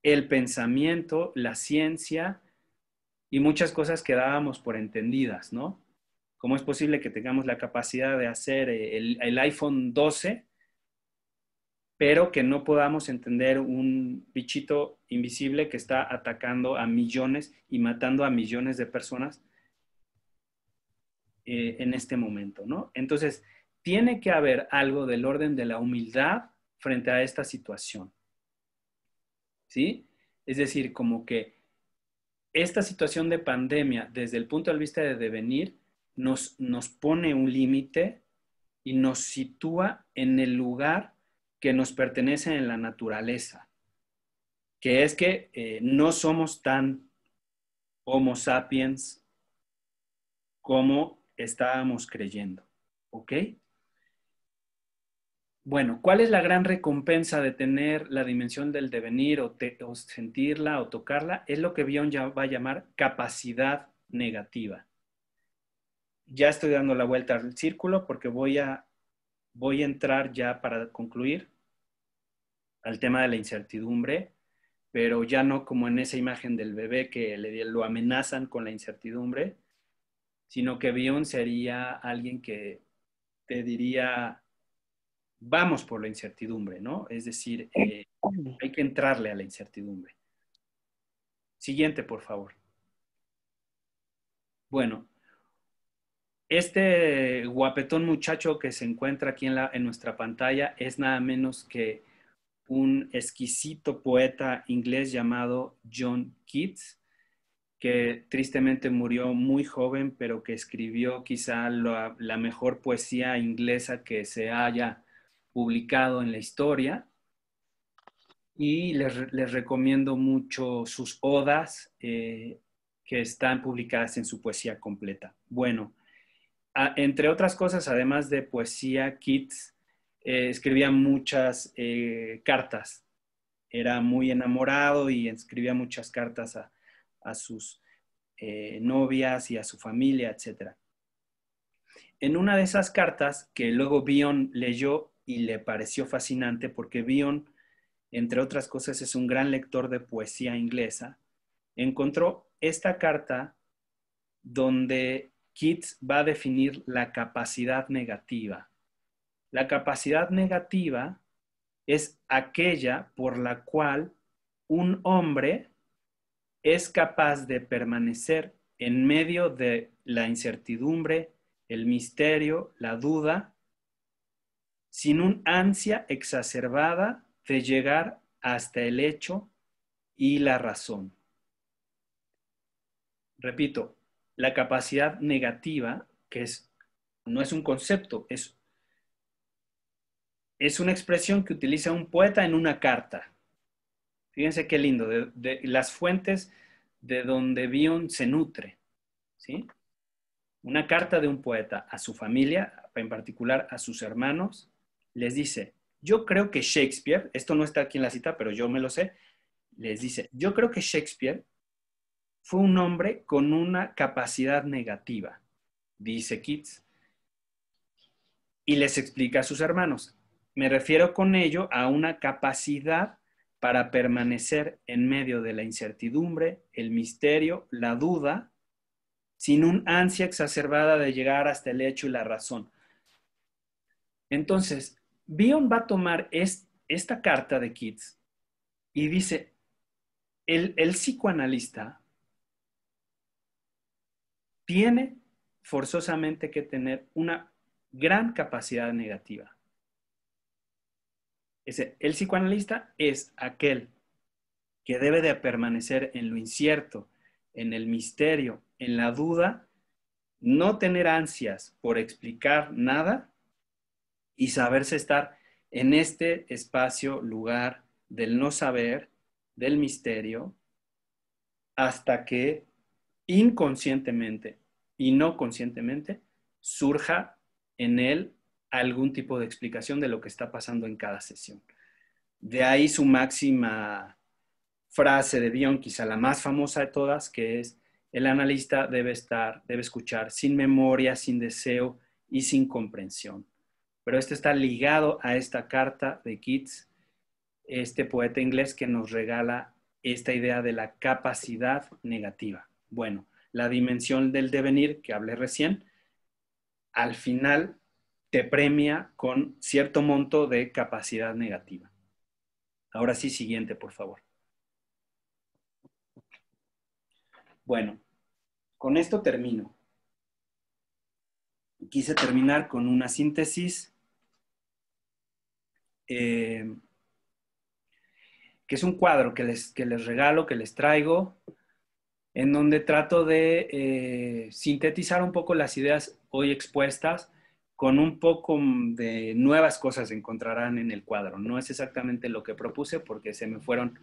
el pensamiento, la ciencia y muchas cosas que dábamos por entendidas, ¿no? ¿Cómo es posible que tengamos la capacidad de hacer el iPhone 12, pero que no podamos entender un bichito invisible que está atacando a millones y matando a millones de personas en este momento, ¿no? Entonces, tiene que haber algo del orden de la humildad frente a esta situación, ¿sí? Es decir, como que esta situación de pandemia, desde el punto de vista de devenir, nos pone un límite y nos sitúa en el lugar que nos pertenece en la naturaleza, que es que no somos tan Homo sapiens como estábamos creyendo, ¿ok? Bueno, ¿cuál es la gran recompensa de tener la dimensión del devenir o sentirla o tocarla? Es lo que Bion ya va a llamar capacidad negativa. Ya estoy dando la vuelta al círculo porque voy a entrar ya para concluir al tema de la incertidumbre, pero ya no como en esa imagen del bebé que lo amenazan con la incertidumbre, sino que Bion sería alguien que te diría, vamos por la incertidumbre, ¿no? Es decir, hay que entrarle a la incertidumbre. Siguiente, por favor. Bueno, este guapetón muchacho que se encuentra aquí en nuestra pantalla es nada menos que un exquisito poeta inglés llamado John Keats, que tristemente murió muy joven, pero que escribió quizá la mejor poesía inglesa que se haya publicado en la historia. Y les recomiendo mucho sus odas que están publicadas en su poesía completa. Bueno, entre otras cosas, además de poesía, Keats escribía muchas cartas. Era muy enamorado y escribía muchas cartas a sus novias y a su familia, etc. En una de esas cartas, que luego Bion leyó y le pareció fascinante, porque Bion, entre otras cosas, es un gran lector de poesía inglesa, encontró esta carta donde Keats va a definir la capacidad negativa. La capacidad negativa es aquella por la cual un hombre es capaz de permanecer en medio de la incertidumbre, el misterio, la duda, sin un ansia exacerbada de llegar hasta el hecho y la razón. Repito, la capacidad negativa, que es no es un concepto, es una expresión que utiliza un poeta en una carta. Fíjense qué lindo, de las fuentes de donde Bion se nutre, ¿sí? Una carta de un poeta a su familia, en particular a sus hermanos, les dice, yo creo que Shakespeare, esto no está aquí en la cita, pero yo me lo sé, les dice, yo creo que Shakespeare fue un hombre con una capacidad negativa, dice Keats, y les explica a sus hermanos, me refiero con ello a una capacidad para permanecer en medio de la incertidumbre, el misterio, la duda, sin un ansia exacerbada de llegar hasta el hecho y la razón. Entonces, Bion va a tomar esta carta de Keats y dice, el psicoanalista tiene forzosamente que tener una gran capacidad negativa. El psicoanalista es aquel que debe de permanecer en lo incierto, en el misterio, en la duda, no tener ansias por explicar nada y saberse estar en este espacio, lugar del no saber, del misterio, hasta que inconscientemente y no conscientemente surja en él algún tipo de explicación de lo que está pasando en cada sesión. De ahí su máxima frase de Bion, quizá la más famosa de todas, que es, el analista debe escuchar sin memoria, sin deseo y sin comprensión. Pero esto está ligado a esta carta de Keats, este poeta inglés que nos regala esta idea de la capacidad negativa. Bueno, la dimensión del devenir que hablé recién, al final te premia con cierto monto de capacidad negativa. Ahora sí, siguiente, por favor. Bueno, con esto termino. Quise terminar con una síntesis que es un cuadro que les regalo, que les traigo, en donde trato de sintetizar un poco las ideas hoy expuestas, con un poco de nuevas cosas se encontrarán en el cuadro. No es exactamente lo que propuse porque se me fueron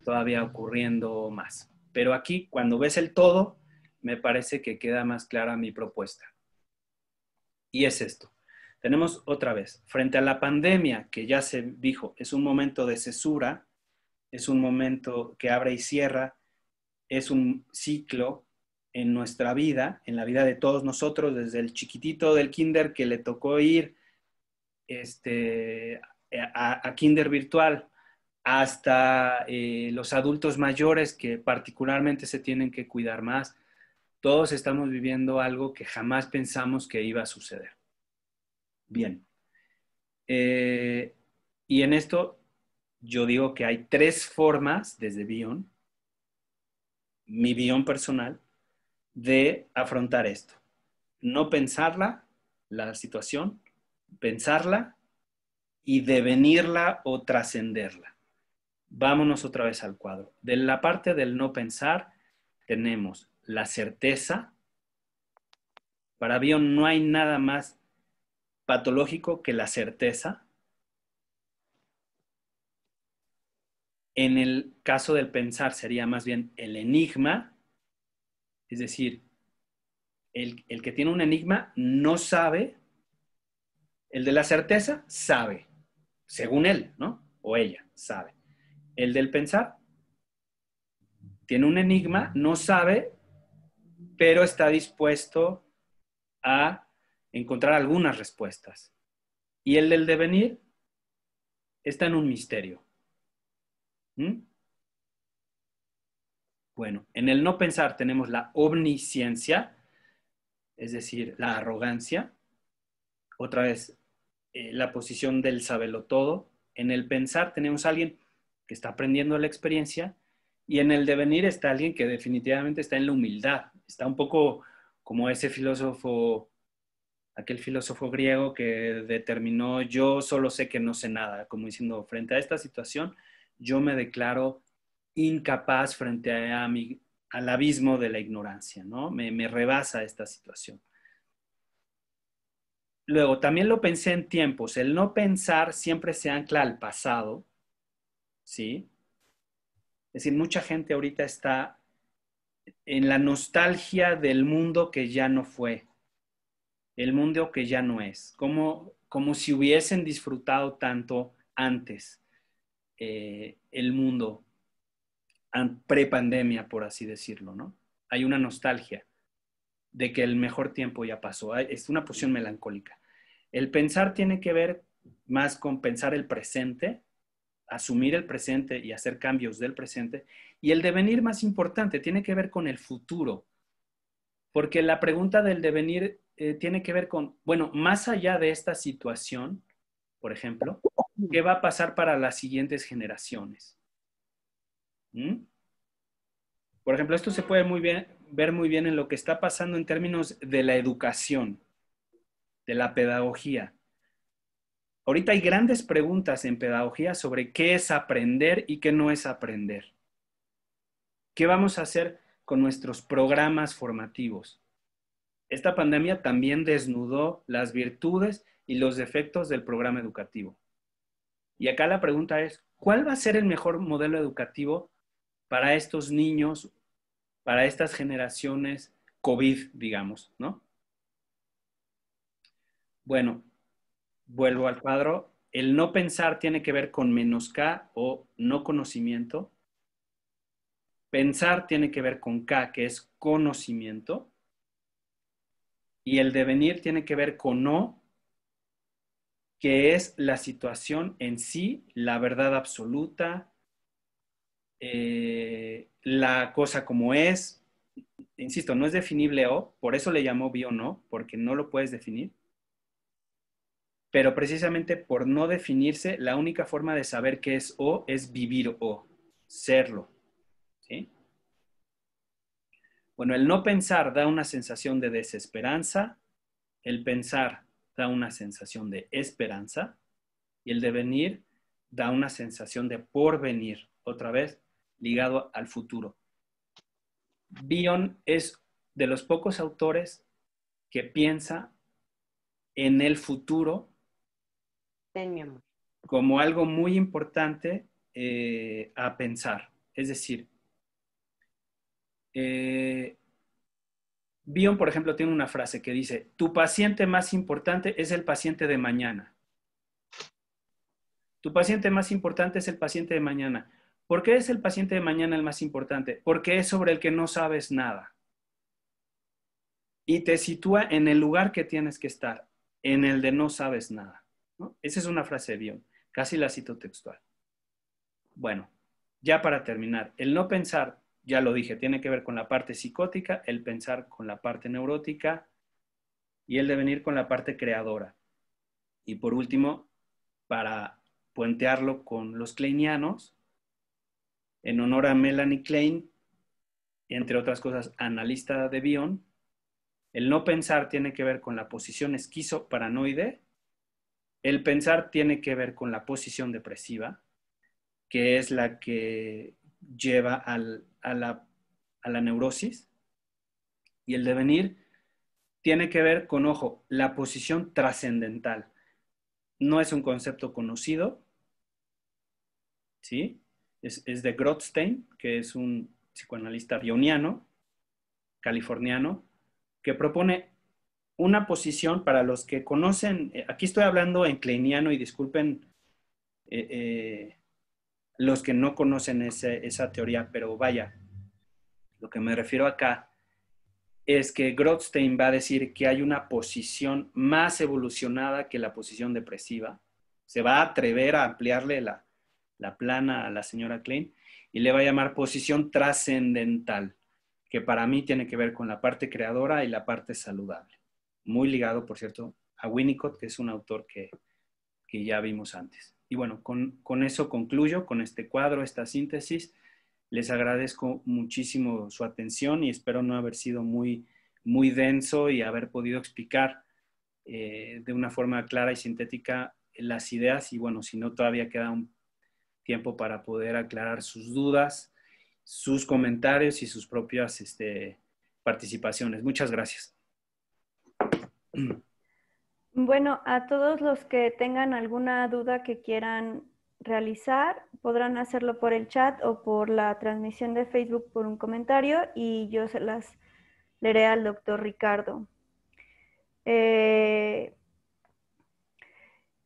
todavía ocurriendo más. Pero aquí, cuando ves el todo, me parece que queda más clara mi propuesta. Y es esto. Tenemos otra vez, frente a la pandemia, que ya se dijo, es un momento de cesura, es un momento que abre y cierra, es un ciclo en nuestra vida, en la vida de todos nosotros, desde el chiquitito del kinder que le tocó ir a kinder virtual, hasta los adultos mayores que particularmente se tienen que cuidar más. Todos estamos viviendo algo que jamás pensamos que iba a suceder. Bien. Y en esto yo digo que hay tres formas desde Bion, mi Bion personal, de afrontar esto. No pensarla, la situación, pensarla y devenirla o trascenderla. Vámonos otra vez al cuadro. De la parte del no pensar tenemos la certeza. Para Bion no hay nada más patológico que la certeza. En el caso del pensar sería más bien el enigma, es decir, el que tiene un enigma no sabe, el de la certeza sabe, según él, ¿no? O ella sabe. El del pensar tiene un enigma, no sabe, pero está dispuesto a encontrar algunas respuestas. Y el del devenir está en un misterio. ¿Mm? Bueno, en el no pensar tenemos la omnisciencia, es decir, la arrogancia. Otra vez, la posición del sabelotodo. En el pensar tenemos a alguien que está aprendiendo la experiencia y en el devenir está alguien que definitivamente está en la humildad. Está un poco como ese filósofo, aquel filósofo griego que determinó, yo solo sé que no sé nada, como diciendo, frente a esta situación, yo me declaro incapaz frente al abismo de la ignorancia, ¿no? Me rebasa esta situación. Luego, también lo pensé en tiempos. El no pensar siempre se ancla al pasado, ¿sí? Es decir, mucha gente ahorita está en la nostalgia del mundo que ya no fue, el mundo que ya no es, como si hubiesen disfrutado tanto antes el mundo pre-pandemia, por así decirlo, ¿no? Hay una nostalgia de que el mejor tiempo ya pasó. Es una posición melancólica. El pensar tiene que ver más con pensar el presente, asumir el presente y hacer cambios del presente. Y el devenir más importante tiene que ver con el futuro, porque la pregunta del devenir tiene que ver con, bueno, más allá de esta situación, por ejemplo, ¿qué va a pasar para las siguientes generaciones? ¿Mm? Por ejemplo, esto se puede ver muy bien en lo que está pasando en términos de la educación, de la pedagogía. Ahorita hay grandes preguntas en pedagogía sobre qué es aprender y qué no es aprender. ¿Qué vamos a hacer con nuestros programas formativos? Esta pandemia también desnudó las virtudes y los defectos del programa educativo. Y acá la pregunta es, ¿cuál va a ser el mejor modelo educativo para estos niños, para estas generaciones COVID, digamos, ¿no? Bueno, vuelvo al cuadro. El no pensar tiene que ver con menos K o no conocimiento. Pensar tiene que ver con K, que es conocimiento. Y el devenir tiene que ver con O, que es la situación en sí, la verdad absoluta, la cosa como es. Insisto, no es definible O, por eso le llamó bio no, porque no lo puedes definir. Pero precisamente por no definirse, la única forma de saber qué es O es vivir O, serlo. ¿Sí? Bueno, el no pensar da una sensación de desesperanza, el pensar da una sensación de esperanza y el devenir da una sensación de porvenir, otra vez ligado al futuro. Bion es de los pocos autores que piensa en el futuro como algo muy importante a pensar. Es decir, Bion, por ejemplo, tiene una frase que dice, tu paciente más importante es el paciente de mañana. Tu paciente más importante es el paciente de mañana. ¿Por qué es el paciente de mañana el más importante? Porque es sobre el que no sabes nada. Y te sitúa en el lugar que tienes que estar, en el de no sabes nada, ¿no? Esa es una frase de Bion, casi la cito textual. Bueno, ya para terminar, el no pensar, ya lo dije, tiene que ver con la parte psicótica, el pensar con la parte neurótica y el devenir con la parte creadora. Y por último, para puentearlo con los kleinianos, en honor a Melanie Klein, entre otras cosas, analista de Bion, el no pensar tiene que ver con la posición esquizoparanoide, el pensar tiene que ver con la posición depresiva, que es la que lleva a la neurosis, y el devenir tiene que ver con, ojo, la posición trascendental. No es un concepto conocido, ¿sí? Es de Grotstein, que es un psicoanalista bioniano, californiano, que propone una posición para los que conocen, aquí estoy hablando en kleiniano y disculpen eh, eh, los que no conocen esa teoría, pero vaya, lo que me refiero acá es que Grotstein va a decir que hay una posición más evolucionada que la posición depresiva. Se va a atrever a ampliarle la plana a la señora Klein y le va a llamar posición trascendental, que para mí tiene que ver con la parte creadora y la parte saludable. Muy ligado, por cierto, a Winnicott, que es un autor que ya vimos antes. Y bueno, con eso concluyo, con este cuadro, esta síntesis. Les agradezco muchísimo su atención y espero no haber sido muy denso y haber podido explicar de una forma clara y sintética las ideas. Y bueno, si no, todavía queda un tiempo para poder aclarar sus dudas, sus comentarios y sus propias participaciones. Muchas gracias. Bueno, a todos los que tengan alguna duda que quieran realizar, podrán hacerlo por el chat o por la transmisión de Facebook por un comentario y yo se las leeré al doctor Ricardo.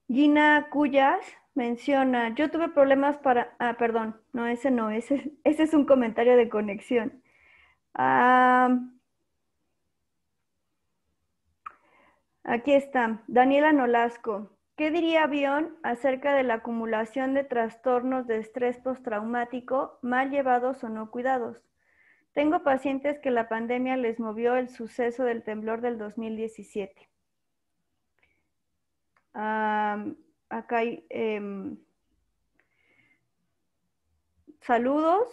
Gina Cuyas menciona, yo tuve problemas para... Ah, perdón, no, ese es un comentario de conexión. Aquí está, Daniela Nolasco. ¿Qué diría Bion acerca de la acumulación de trastornos de estrés postraumático mal llevados o no cuidados? Tengo pacientes que la pandemia les movió el suceso del temblor del 2017. Acá hay saludos.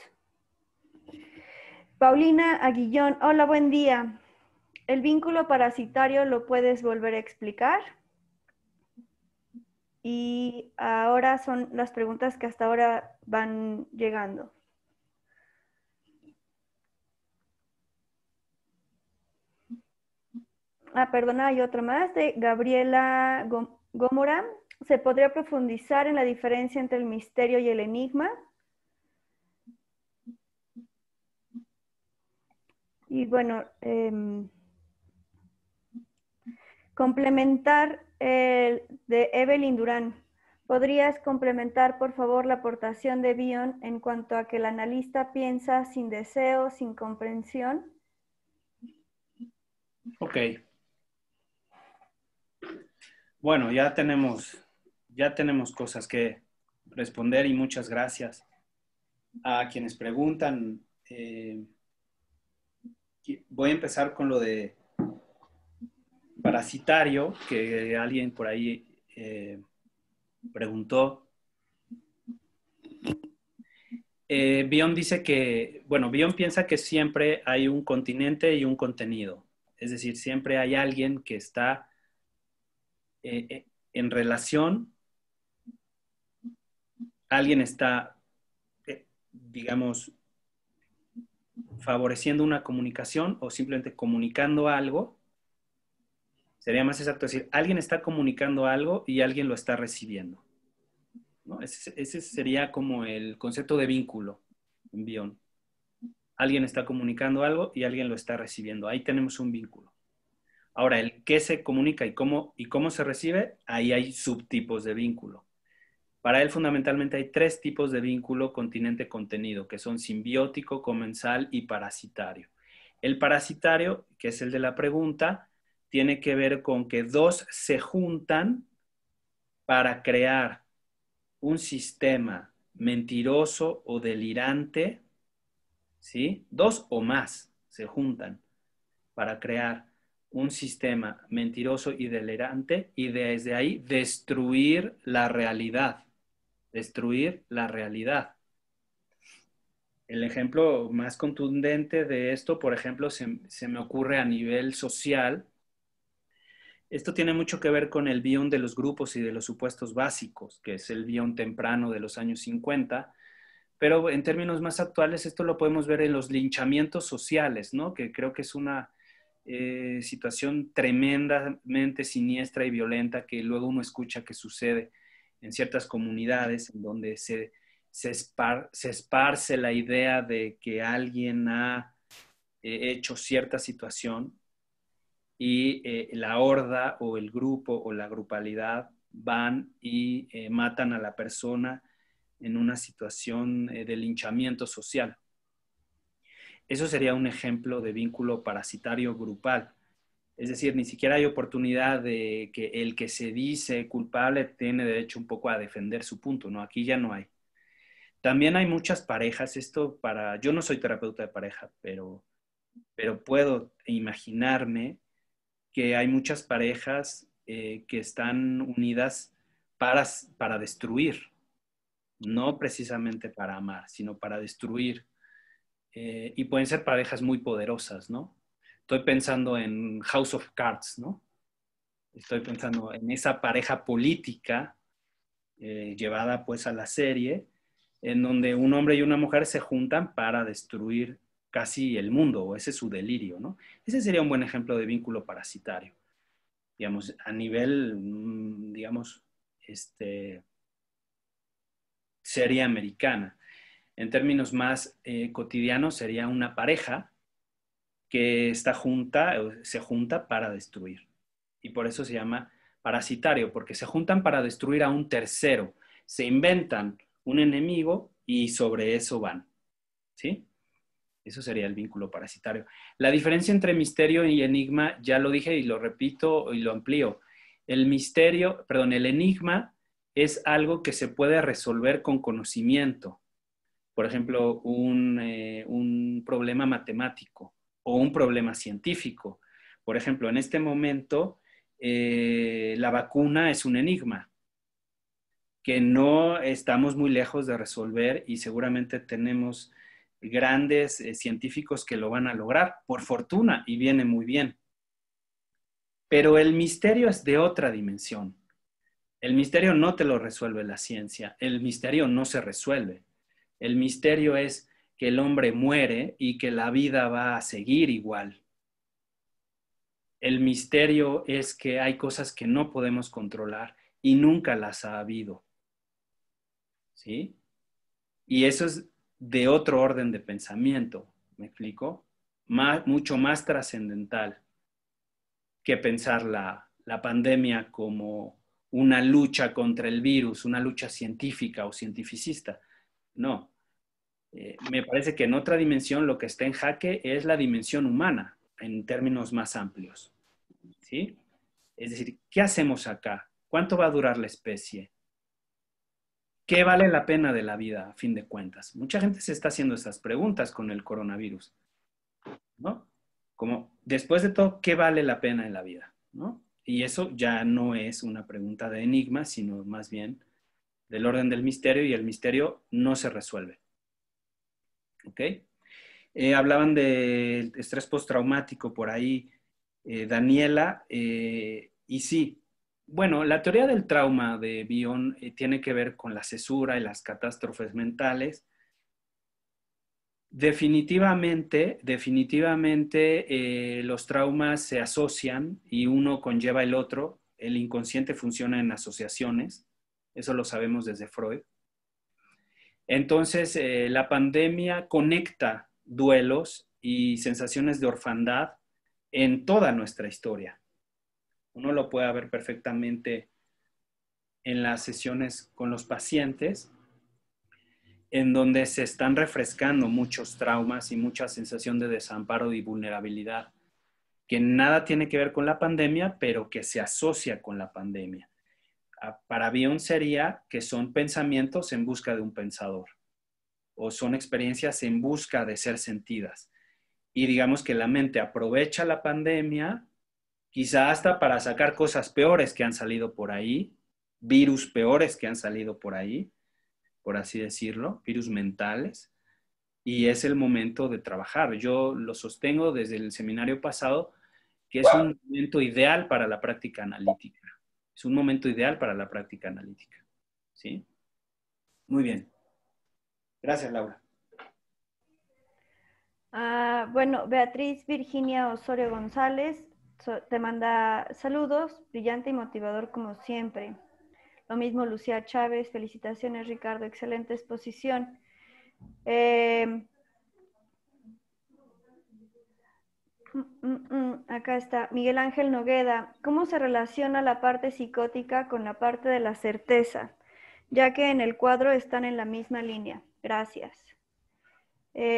Paulina Aguillón, hola, buen día. ¿El vínculo parasitario lo puedes volver a explicar? Y ahora son las preguntas que hasta ahora van llegando. Perdona, hay otra más de Gabriela Gómora. ¿Se podría profundizar en la diferencia entre el misterio y el enigma? Y bueno, complementar de Evelyn Durán. ¿Podrías complementar, por favor, la aportación de Bion en cuanto a que el analista piensa sin deseo, sin comprensión? Ok. Bueno, ya tenemos cosas que responder y muchas gracias a quienes preguntan. Voy a empezar con lo de parasitario, que alguien por ahí preguntó. Bion dice que, bueno, Bion piensa que siempre hay un continente y un contenido. Es decir, siempre hay alguien que está en relación, alguien está, digamos, favoreciendo una comunicación o simplemente comunicando algo. Sería más exacto decir, alguien está comunicando algo y alguien lo está recibiendo, ¿no? Ese sería como el concepto de vínculo en Bion. Alguien está comunicando algo y alguien lo está recibiendo. Ahí tenemos un vínculo. Ahora, el qué se comunica y cómo se recibe, ahí hay subtipos de vínculo. Para él, fundamentalmente, hay tres tipos de vínculo continente-contenido, que son simbiótico, comensal y parasitario. El parasitario, que es el de la pregunta, tiene que ver con que dos se juntan para crear un sistema mentiroso o delirante, ¿sí? Dos o más se juntan para crear un sistema mentiroso y delirante y desde ahí destruir la realidad. Destruir la realidad. El ejemplo más contundente de esto, por ejemplo, se me ocurre a nivel social. Esto tiene mucho que ver con el Bion de los grupos y de los supuestos básicos, que es el Bion temprano de los años 50, pero en términos más actuales esto lo podemos ver en los linchamientos sociales, ¿no? Que creo que es una situación tremendamente siniestra y violenta que luego uno escucha que sucede en ciertas comunidades en donde se esparce la idea de que alguien ha hecho cierta situación y la horda o el grupo o la grupalidad van y matan a la persona en una situación de linchamiento social. Eso sería un ejemplo de vínculo parasitario grupal. Es decir, ni siquiera hay oportunidad de que el que se dice culpable tiene derecho un poco a defender su punto, ¿no? Aquí ya no hay. También hay muchas parejas, yo no soy terapeuta de pareja, pero puedo imaginarme que hay muchas parejas que están unidas para destruir, no precisamente para amar, sino para destruir. Y pueden ser parejas muy poderosas, ¿no? Estoy pensando en House of Cards, ¿no? Estoy pensando en esa pareja política llevada pues a la serie, en donde un hombre y una mujer se juntan para destruir casi el mundo, o ese es su delirio, ¿no? Ese sería un buen ejemplo de vínculo parasitario. digamos, a nivel, digamos, serie americana. En términos más cotidianos, sería una pareja que está junta, se junta para destruir. Y por eso se llama parasitario, porque se juntan para destruir a un tercero. Se inventan un enemigo y sobre eso van. ¿Sí? Eso sería el vínculo parasitario. La diferencia entre misterio y enigma, ya lo dije y lo repito y lo amplío. El misterio, perdón, el enigma es algo que se puede resolver con conocimiento. Por ejemplo, un problema matemático o un problema científico. Por ejemplo, en este momento, la vacuna es un enigma que no estamos muy lejos de resolver y seguramente tenemos grandes científicos que lo van a lograr, por fortuna, y viene muy bien. Pero el misterio es de otra dimensión. El misterio no te lo resuelve la ciencia, el misterio no se resuelve. El misterio es que el hombre muere y que la vida va a seguir igual. El misterio es que hay cosas que no podemos controlar y nunca las ha habido. ¿Sí? Y eso es de otro orden de pensamiento, ¿me explico? Mucho más trascendental que pensar la pandemia como una lucha contra el virus, una lucha científica o cientificista. No, me parece que en otra dimensión lo que está en jaque es la dimensión humana, en términos más amplios. ¿Sí? Es decir, ¿qué hacemos acá? ¿Cuánto va a durar la especie? ¿Qué vale la pena de la vida, a fin de cuentas? Mucha gente se está haciendo esas preguntas con el coronavirus, ¿no? Como, después de todo, ¿qué vale la pena en la vida? ¿No? Y eso ya no es una pregunta de enigma, sino más bien del orden del misterio, y el misterio no se resuelve. ¿Ok? Hablaban del estrés postraumático por ahí, Daniela, y sí, bueno, la teoría del trauma de Bion tiene que ver con la cesura y las catástrofes mentales. Definitivamente, los traumas se asocian y uno conlleva el otro. El inconsciente funciona en asociaciones, eso lo sabemos desde Freud. Entonces, la pandemia conecta duelos y sensaciones de orfandad en toda nuestra historia. Uno lo puede ver perfectamente en las sesiones con los pacientes, en donde se están refrescando muchos traumas y mucha sensación de desamparo y vulnerabilidad, que nada tiene que ver con la pandemia, pero que se asocia con la pandemia. Para Bion sería que son pensamientos en busca de un pensador, o son experiencias en busca de ser sentidas. Y digamos que la mente aprovecha la pandemia, quizá hasta para sacar cosas peores que han salido por ahí, virus peores que han salido por ahí, por así decirlo, virus mentales, y es el momento de trabajar. Yo lo sostengo desde el seminario pasado, que es un momento ideal para la práctica analítica. Es un momento ideal para la práctica analítica. ¿Sí? Muy bien. Gracias, Laura. Bueno, Beatriz Virginia Osorio González te manda saludos, brillante y motivador como siempre. Lo mismo Lucía Chávez, felicitaciones Ricardo, excelente exposición. Acá está Miguel Ángel Nogueda. ¿Cómo se relaciona la parte psicótica con la parte de la certeza? Ya que en el cuadro están en la misma línea. Gracias.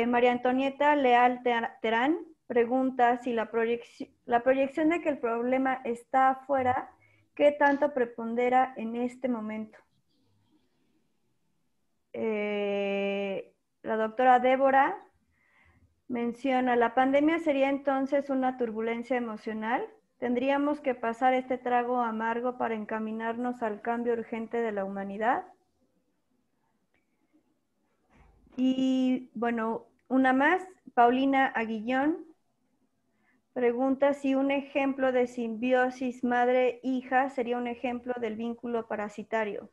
María Antonieta Leal Terán pregunta si la proyección de que el problema está afuera, ¿qué tanto prepondera en este momento? La doctora Débora menciona, ¿la pandemia sería entonces una turbulencia emocional? ¿Tendríamos que pasar este trago amargo para encaminarnos al cambio urgente de la humanidad? Y bueno, una más, Paulina Aguillón pregunta si un ejemplo de simbiosis madre-hija sería un ejemplo del vínculo parasitario.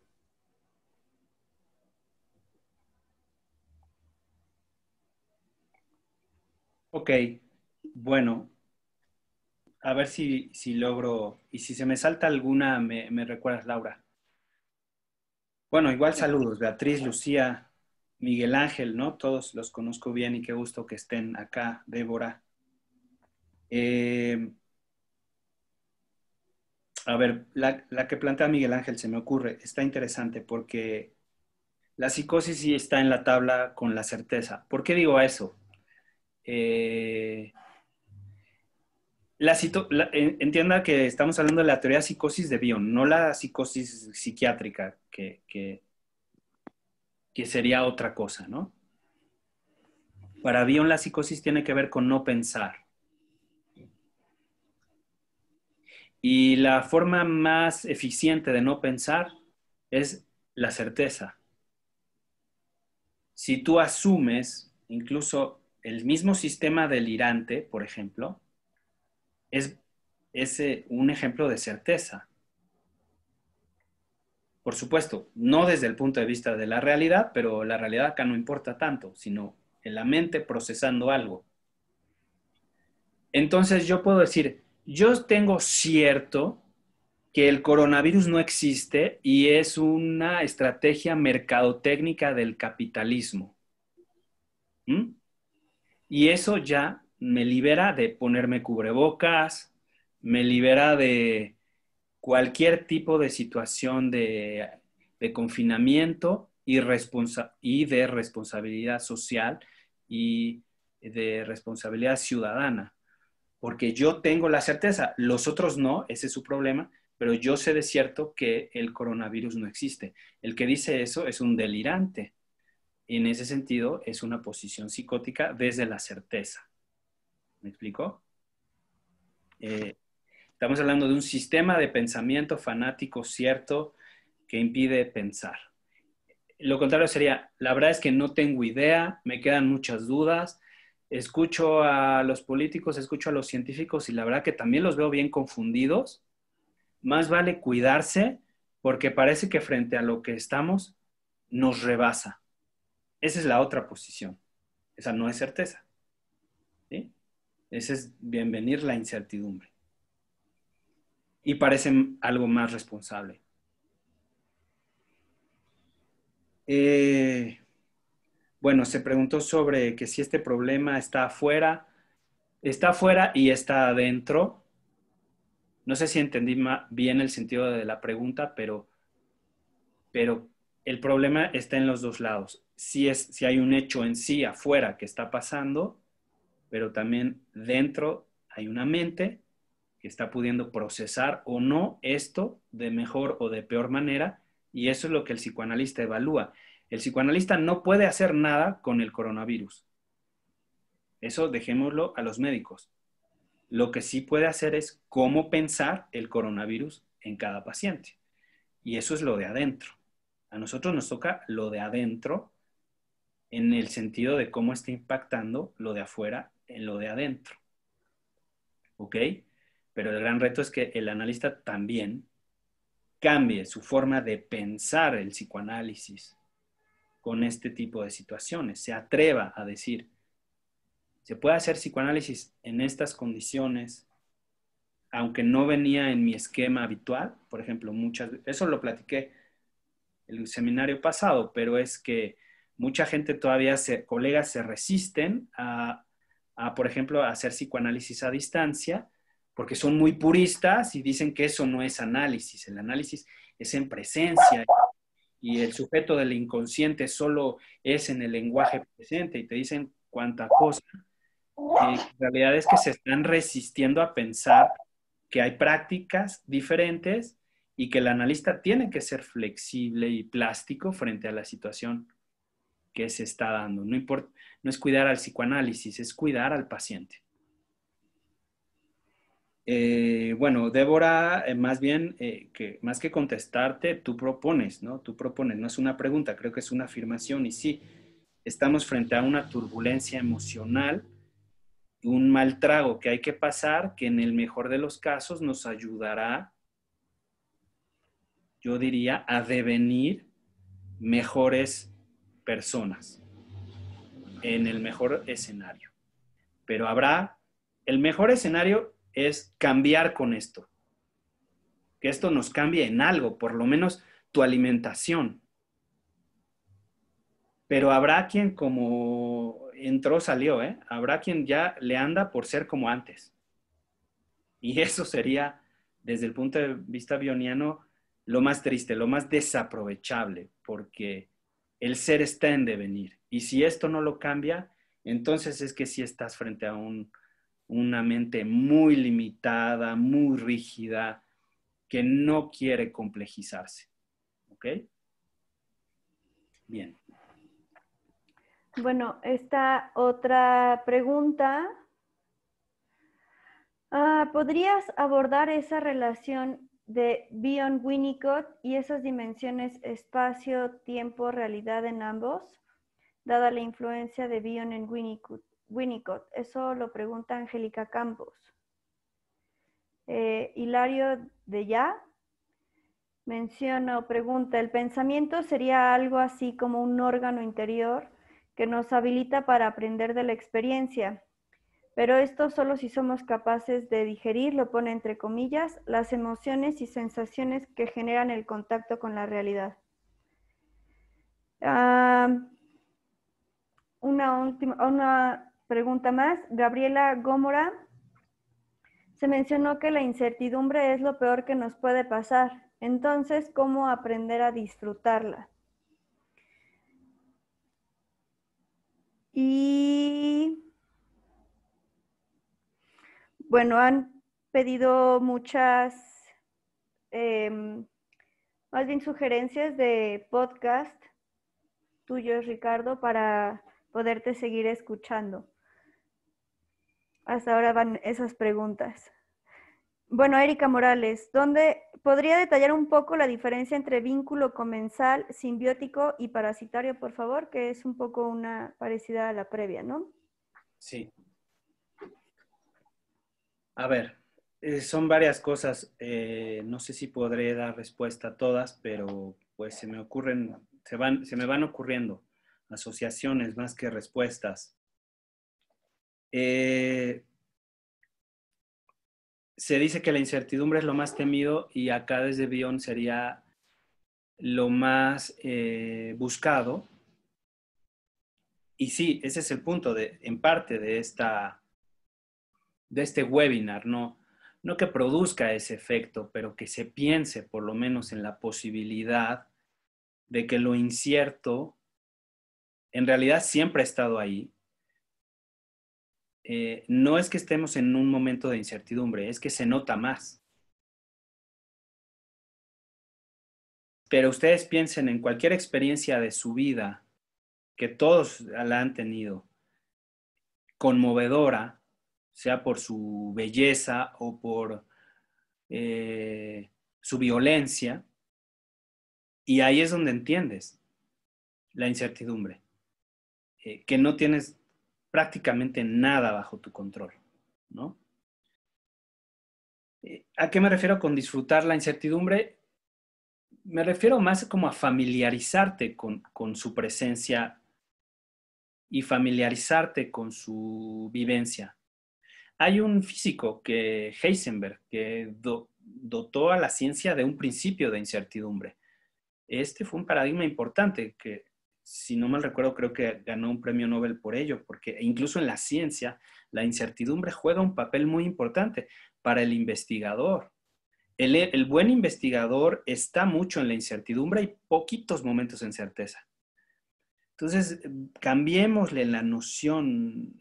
Ok, bueno, a ver si logro, y si se me salta alguna, me recuerdas, Laura. Bueno, igual saludos, Beatriz, Lucía, Miguel Ángel, ¿no? Todos los conozco bien y qué gusto que estén acá, Débora. Eh, a ver, la que plantea Miguel Ángel se me ocurre, está interesante porque la psicosis sí está en la tabla con la certeza. ¿Por qué digo eso? Eh, entienda que estamos hablando de la teoría de psicosis de Bion, no la psicosis psiquiátrica, que sería otra cosa, ¿no? Para Bion la psicosis tiene que ver con no pensar. Y la forma más eficiente de no pensar es la certeza. Si tú asumes incluso el mismo sistema delirante, por ejemplo, es un ejemplo de certeza. Por supuesto, no desde el punto de vista de la realidad, pero la realidad acá no importa tanto, sino en la mente procesando algo. Entonces yo puedo decir, yo tengo cierto que el coronavirus no existe y es una estrategia mercadotécnica del capitalismo. ¿Mm? Y eso ya me libera de ponerme cubrebocas, me libera de cualquier tipo de situación de confinamiento y de responsabilidad social y de responsabilidad ciudadana. Porque yo tengo la certeza, los otros no, ese es su problema, pero yo sé de cierto que el coronavirus no existe. El que dice eso es un delirante. Y en ese sentido es una posición psicótica desde la certeza. ¿Me explico? Eh, Estamos hablando de un sistema de pensamiento fanático cierto que impide pensar. Lo contrario sería, la verdad es que no tengo idea, me quedan muchas dudas, escucho a los políticos, escucho a los científicos y la verdad que también los veo bien confundidos. Más vale cuidarse porque parece que frente a lo que estamos nos rebasa. Esa es la otra posición. Esa no es certeza. ¿Sí? Esa es bienvenir la incertidumbre. Y parece algo más responsable. Eh, bueno, se preguntó sobre que si este problema está afuera y está adentro. No sé si entendí bien el sentido de la pregunta, pero el problema está en los dos lados. Si hay un hecho en sí afuera que está pasando, pero también dentro hay una mente que está pudiendo procesar o no esto de mejor o de peor manera, y eso es lo que el psicoanalista evalúa. El psicoanalista no puede hacer nada con el coronavirus. Eso dejémoslo a los médicos. Lo que sí puede hacer es cómo pensar el coronavirus en cada paciente. Y eso es lo de adentro. A nosotros nos toca lo de adentro en el sentido de cómo está impactando lo de afuera en lo de adentro. ¿Ok? Pero el gran reto es que el analista también cambie su forma de pensar el psicoanálisis con este tipo de situaciones. Se atreva a decir, se puede hacer psicoanálisis en estas condiciones, aunque no venía en mi esquema habitual. Por ejemplo, eso lo platiqué el seminario pasado, pero es que mucha gente todavía, colegas se resisten por ejemplo, a hacer psicoanálisis a distancia, porque son muy puristas y dicen que eso no es análisis. El análisis es en presencia y el sujeto del inconsciente solo es en el lenguaje presente y te dicen cuánta cosa. En realidad es que se están resistiendo a pensar que hay prácticas diferentes y que el analista tiene que ser flexible y plástico frente a la situación que se está dando. No importa, no es cuidar al psicoanálisis, es cuidar al paciente. Bueno, Débora, más bien, más que contestarte, tú propones, ¿no? Tú propones, no es una pregunta, creo que es una afirmación y sí, estamos frente a una turbulencia emocional, un mal trago que hay que pasar, que en el mejor de los casos nos ayudará, yo diría, a devenir mejores personas en el mejor escenario. Pero habrá, el mejor escenario es cambiar con esto. Que esto nos cambie en algo, por lo menos tu alimentación. Pero habrá quien como entró, salió, ¿eh? Habrá quien ya le anda por ser como antes. Y eso sería, desde el punto de vista bioniano, lo más triste, lo más desaprovechable, porque el ser está en devenir. Y si esto no lo cambia, entonces es que sí estás frente a una mente muy limitada, muy rígida, que no quiere complejizarse. ¿Ok? Bien. Bueno, esta otra pregunta. ¿Podrías abordar esa relación de Bion Winnicott y esas dimensiones espacio, tiempo, realidad en ambos, dada la influencia de Bion en Winnicott? Eso lo pregunta Angélica Campos. Hilario de Ya menciona o pregunta, ¿el pensamiento sería algo así como un órgano interior que nos habilita para aprender de la experiencia? Pero esto solo si somos capaces de digerir, lo pone entre comillas, las emociones y sensaciones que generan el contacto con la realidad. Una pregunta más. Gabriela Gómora, se mencionó que la incertidumbre es lo peor que nos puede pasar. Entonces, ¿cómo aprender a disfrutarla? Y bueno, han pedido muchas, más bien sugerencias de podcast tuyos, Ricardo, para poderte seguir escuchando. Hasta ahora van esas preguntas. Bueno, Erika Morales, ¿dónde podría detallar un poco la diferencia entre vínculo comensal, simbiótico y parasitario, por favor? Que es un poco una parecida a la previa, ¿no? Sí. A ver, son varias cosas. No sé si podré dar respuesta a todas, pero pues se me van ocurriendo asociaciones más que respuestas. Se dice que la incertidumbre es lo más temido y acá desde Bion sería lo más buscado. Y sí, ese es el punto en parte de este webinar, no que produzca ese efecto, pero que se piense por lo menos en la posibilidad de que lo incierto en realidad siempre ha estado ahí. No es que estemos en un momento de incertidumbre, es que se nota más. Pero ustedes piensen en cualquier experiencia de su vida que todos la han tenido, conmovedora, sea por su belleza o por su violencia, y ahí es donde entiendes la incertidumbre, que no tienes prácticamente nada bajo tu control, ¿no? ¿A qué me refiero con disfrutar la incertidumbre? Me refiero más como a familiarizarte con su presencia y familiarizarte con su vivencia. Hay un físico, Heisenberg, que dotó a la ciencia de un principio de incertidumbre. Este fue un paradigma importante que, si no mal recuerdo, creo que ganó un premio Nobel por ello, porque incluso en la ciencia la incertidumbre juega un papel muy importante para el investigador. El buen investigador está mucho en la incertidumbre y poquitos momentos en certeza. Entonces, cambiémosle la noción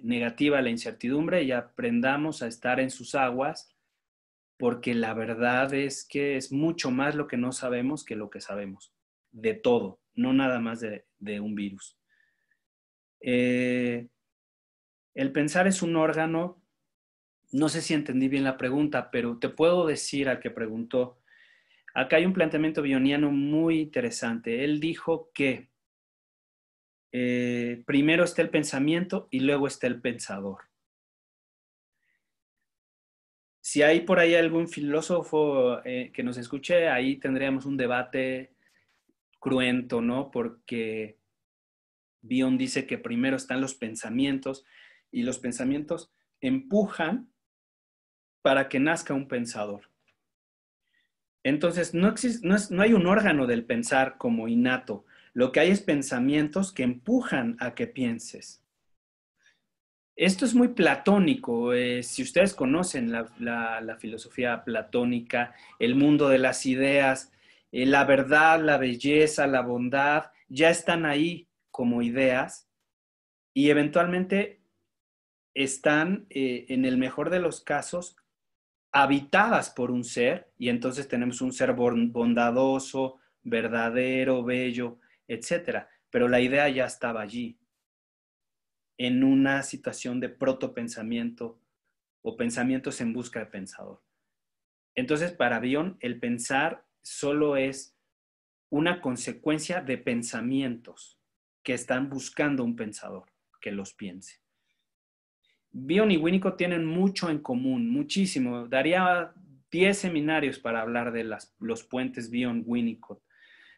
negativa a la incertidumbre y aprendamos a estar en sus aguas, porque la verdad es que es mucho más lo que no sabemos que lo que sabemos, de todo, no nada más de un virus. El pensar es un órgano, no sé si entendí bien la pregunta, pero te puedo decir al que preguntó, acá hay un planteamiento bioniano muy interesante. Él dijo que primero está el pensamiento y luego está el pensador. Si hay por ahí algún filósofo que nos escuche, ahí tendríamos un debate cruento, ¿no? Porque Bion dice que primero están los pensamientos y los pensamientos empujan para que nazca un pensador. Entonces, no hay un órgano del pensar como innato. Lo que hay es pensamientos que empujan a que pienses. Esto es muy platónico. Si ustedes conocen la filosofía platónica, el mundo de las ideas, la verdad, la belleza, la bondad, ya están ahí como ideas y eventualmente están, en el mejor de los casos, habitadas por un ser, y entonces tenemos un ser bondadoso, verdadero, bello, etcétera. Pero la idea ya estaba allí, en una situación de protopensamiento o pensamientos en busca de pensador. Entonces, para Bion, el pensar solo es una consecuencia de pensamientos que están buscando un pensador que los piense. Bion y Winnicott tienen mucho en común, muchísimo. Daría 10 seminarios para hablar de los puentes Bion-Winnicott.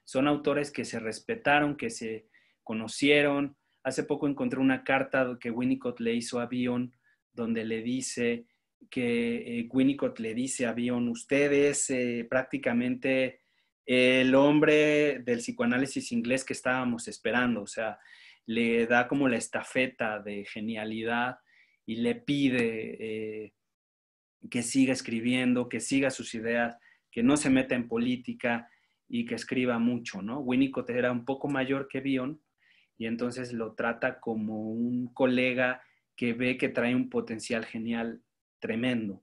Son autores que se respetaron, que se conocieron. Hace poco encontré una carta que Winnicott le hizo a Bion, donde le dice que Winnicott le dice a Bion, usted es prácticamente el hombre del psicoanálisis inglés que estábamos esperando. O sea, le da como la estafeta de genialidad y le pide que siga escribiendo, que siga sus ideas, que no se meta en política y que escriba mucho, ¿no? Winnicott era un poco mayor que Bion y entonces lo trata como un colega que ve que trae un potencial genial tremendo.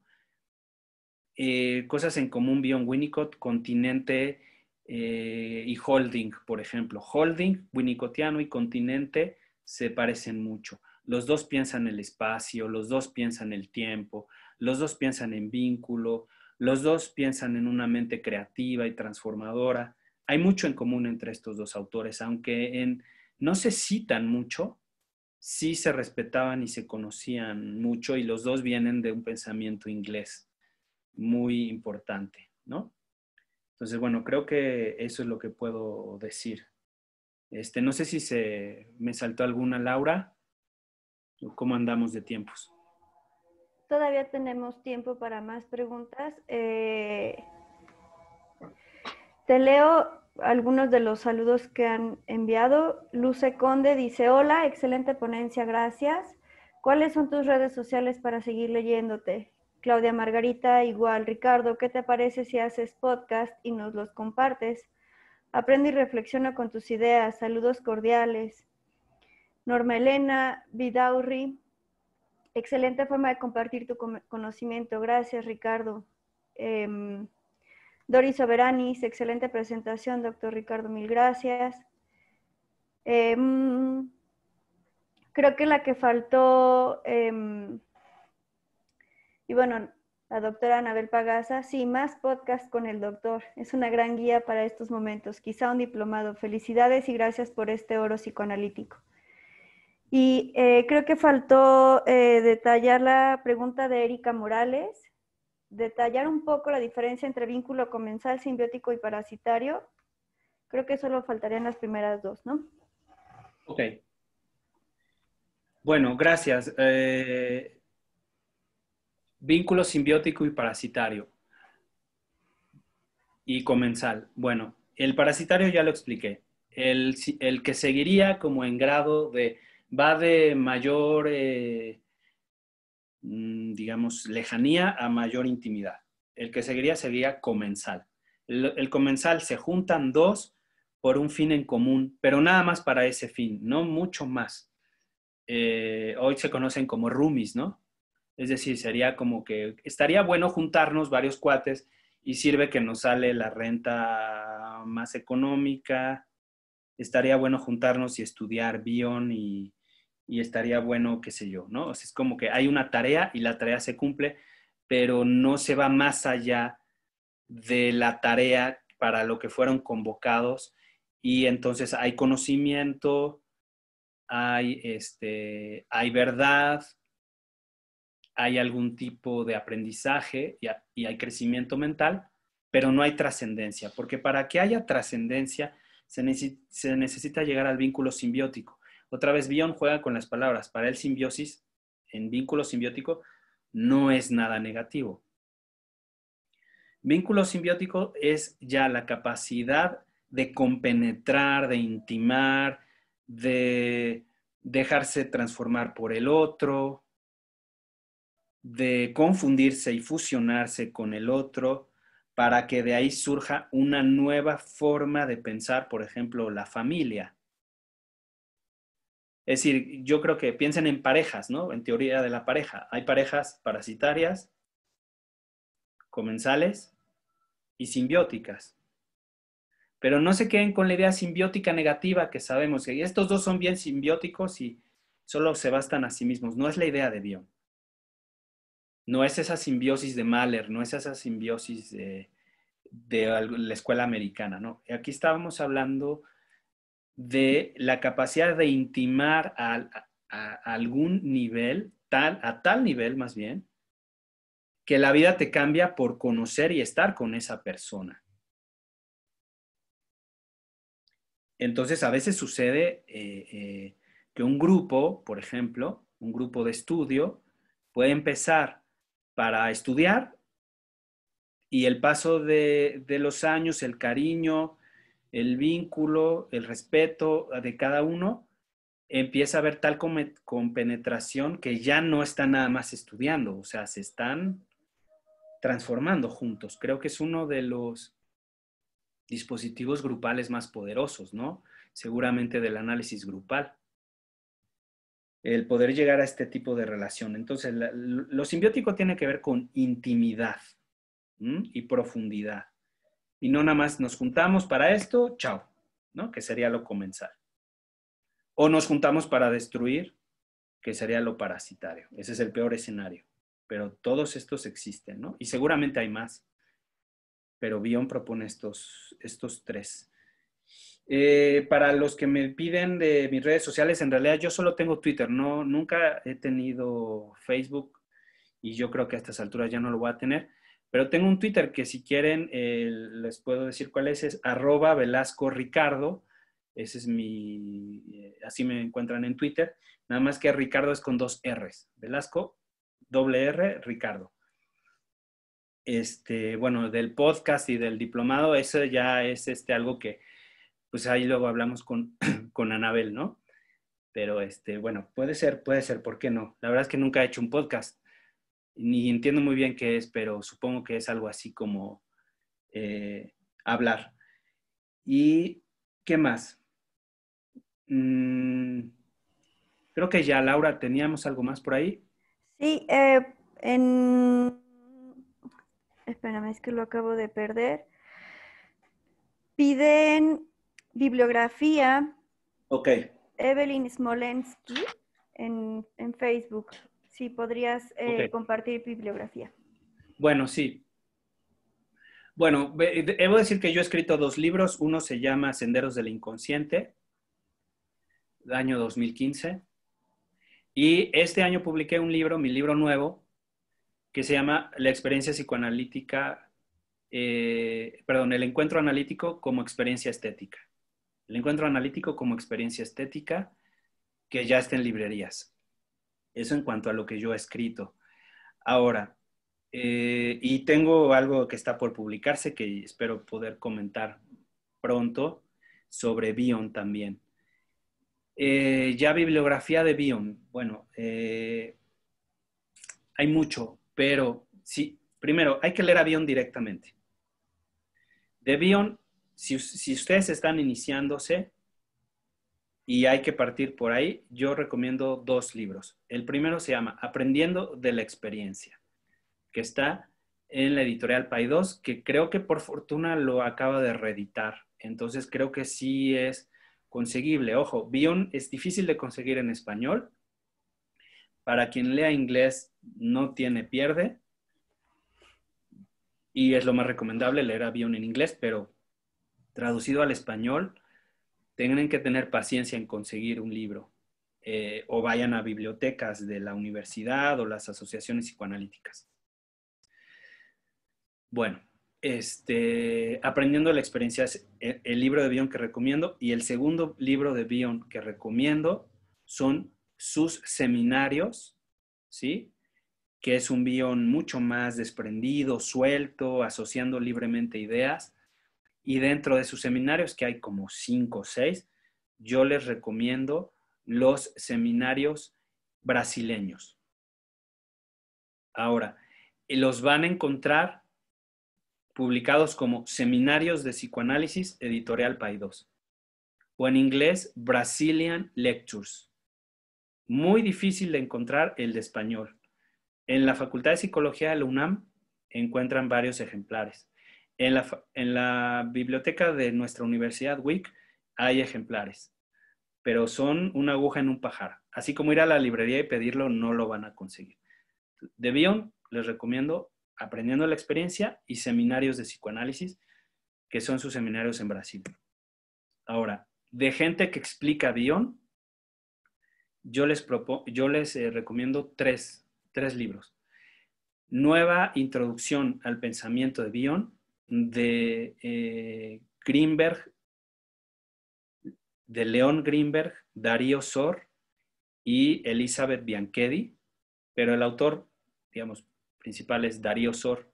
Cosas en común Bion-Winnicott, Continente y Holding, por ejemplo. Holding, winnicottiano y Continente se parecen mucho. Los dos piensan el espacio, los dos piensan el tiempo, los dos piensan en vínculo, los dos piensan en una mente creativa y transformadora. Hay mucho en común entre estos dos autores, aunque no se citan mucho, sí se respetaban y se conocían mucho y los dos vienen de un pensamiento inglés muy importante, ¿no? Entonces, bueno, creo que eso es lo que puedo decir. No sé si me saltó alguna, Laura. ¿Cómo andamos de tiempos? Todavía tenemos tiempo para más preguntas. Te leo algunos de los saludos que han enviado. Luce Conde dice, hola, excelente ponencia, gracias. ¿Cuáles son tus redes sociales para seguir leyéndote? Claudia Margarita, igual. Ricardo, ¿qué te parece si haces podcast y nos los compartes? Aprende y reflexiona con tus ideas. Saludos cordiales. Norma Elena Vidaurri, excelente forma de compartir tu conocimiento. Gracias, Ricardo. Doris Soberanis, excelente presentación, doctor Ricardo, mil gracias. Creo que la que faltó, y bueno, la doctora Anabel Pagaza, sí, más podcast con el doctor. Es una gran guía para estos momentos, quizá un diplomado. Felicidades y gracias por este oro psicoanalítico. Y creo que faltó detallar la pregunta de Erika Morales, detallar un poco la diferencia entre vínculo comensal, simbiótico y parasitario. Creo que solo faltarían las primeras dos, ¿no? Ok. Bueno, gracias. Vínculo simbiótico y parasitario. Y comensal. Bueno, el parasitario ya lo expliqué. El que seguiría como en grado va de mayor, digamos, lejanía a mayor intimidad. El que seguiría sería comensal. El comensal se juntan dos por un fin en común, pero nada más para ese fin, no mucho más. Hoy se conocen como roomies, ¿no? Es decir, sería como que estaría bueno juntarnos varios cuates y sirve que nos sale la renta más económica. Estaría bueno juntarnos y estudiar Bion y estaría bueno, qué sé yo, ¿no? O sea, es como que hay una tarea y la tarea se cumple, pero no se va más allá de la tarea para lo que fueron convocados y entonces hay conocimiento, hay verdad, hay algún tipo de aprendizaje y hay crecimiento mental, pero no hay trascendencia, porque para que haya trascendencia se necesita llegar al vínculo simbiótico. Otra vez, Bion juega con las palabras. Para él, simbiosis en vínculo simbiótico no es nada negativo. Vínculo simbiótico es ya la capacidad de compenetrar, de intimar, de dejarse transformar por el otro, de confundirse y fusionarse con el otro para que de ahí surja una nueva forma de pensar, por ejemplo, la familia. Es decir, yo creo que piensen en parejas, ¿no? En teoría de la pareja. Hay parejas parasitarias, comensales y simbióticas. Pero no se queden con la idea simbiótica negativa que sabemos que estos dos son bien simbióticos y solo se bastan a sí mismos. No es la idea de Bion. No es esa simbiosis de Mahler, no es esa simbiosis de la escuela americana, ¿no? Aquí estábamos hablando de la capacidad de intimar a algún nivel, a tal nivel más bien, que la vida te cambia por conocer y estar con esa persona. Entonces, a veces sucede que un grupo, por ejemplo, un grupo de estudio, puede empezar para estudiar y el paso de los años, el cariño, el vínculo, el respeto de cada uno, empieza a haber tal compenetración que ya no están nada más estudiando, o sea, se están transformando juntos. Creo que es uno de los dispositivos grupales más poderosos, ¿no? Seguramente del análisis grupal. El poder llegar a este tipo de relación. Entonces, lo simbiótico tiene que ver con intimidad y profundidad. Y no nada más nos juntamos para esto, chao, ¿no? Que sería lo comensal. O nos juntamos para destruir, que sería lo parasitario. Ese es el peor escenario. Pero todos estos existen, ¿no? Y seguramente hay más. Pero Bion propone estos tres. Para los que me piden de mis redes sociales, en realidad yo solo tengo Twitter, no, nunca he tenido Facebook y yo creo que a estas alturas ya no lo voy a tener, pero tengo un Twitter que si quieren les puedo decir cuál es @Velasco Ricardo, ese es así me encuentran en Twitter, nada más que Ricardo es con 2 R's, Velasco, R, Ricardo. Bueno, del podcast y del diplomado, eso ya es algo que pues ahí luego hablamos con Anabel, ¿no? Pero bueno, puede ser, ¿por qué no? La verdad es que nunca he hecho un podcast, ni entiendo muy bien qué es, pero supongo que es algo así como hablar. ¿Y qué más? Creo que ya, Laura, teníamos algo más por ahí. Sí, espérame, es que lo acabo de perder. Piden bibliografía. Ok. Evelyn Smolensky en Facebook. Sí, podrías Ok. compartir bibliografía. Bueno, sí. Bueno, debo decir que yo he escrito 2 libros. Uno se llama Senderos del Inconsciente, año 2015. Y este año publiqué un libro, mi libro nuevo, que se llama La experiencia psicoanalítica, el encuentro analítico como experiencia estética. El encuentro analítico como experiencia estética, que ya está en librerías. Eso en cuanto a lo que yo he escrito. Ahora, y tengo algo que está por publicarse que espero poder comentar pronto sobre Bion también. Ya bibliografía de Bion. Bueno, hay mucho, pero sí, primero hay que leer a Bion directamente. De Bion, si ustedes están iniciándose y hay que partir por ahí, yo recomiendo 2 libros. El primero se llama Aprendiendo de la experiencia, que está en la editorial Paidós, que creo que por fortuna lo acaba de reeditar. Entonces creo que sí es conseguible. Ojo, Bion es difícil de conseguir en español. Para quien lea inglés no tiene pierde. Y es lo más recomendable leer a Bion en inglés, pero traducido al español, tienen que tener paciencia en conseguir un libro. O vayan a bibliotecas de la universidad o las asociaciones psicoanalíticas. Bueno, Aprendiendo la experiencia es el libro de Bion que recomiendo, y el segundo libro de Bion que recomiendo son sus seminarios, ¿sí? que es un Bion mucho más desprendido, suelto, asociando libremente ideas. Y dentro de sus seminarios, que hay como 5 o 6, yo les recomiendo los seminarios brasileños. Ahora, los van a encontrar publicados como Seminarios de Psicoanálisis, Editorial Paidós, o en inglés Brazilian Lectures. Muy difícil de encontrar el de español. En la Facultad de Psicología de la UNAM encuentran varios ejemplares. En la biblioteca de nuestra universidad, WIC, hay ejemplares, pero son una aguja en un pajar. Así como ir a la librería y pedirlo, no lo van a conseguir. De Bion, les recomiendo Aprendiendo la Experiencia y Seminarios de Psicoanálisis, que son sus seminarios en Brasil. Ahora, de gente que explica Bion, yo les recomiendo tres libros. Nueva Introducción al Pensamiento de Bion, de Greenberg, de León Greenberg, Darío Sor y Elizabeth Bianchedi, pero el autor, digamos, principal es Darío Sor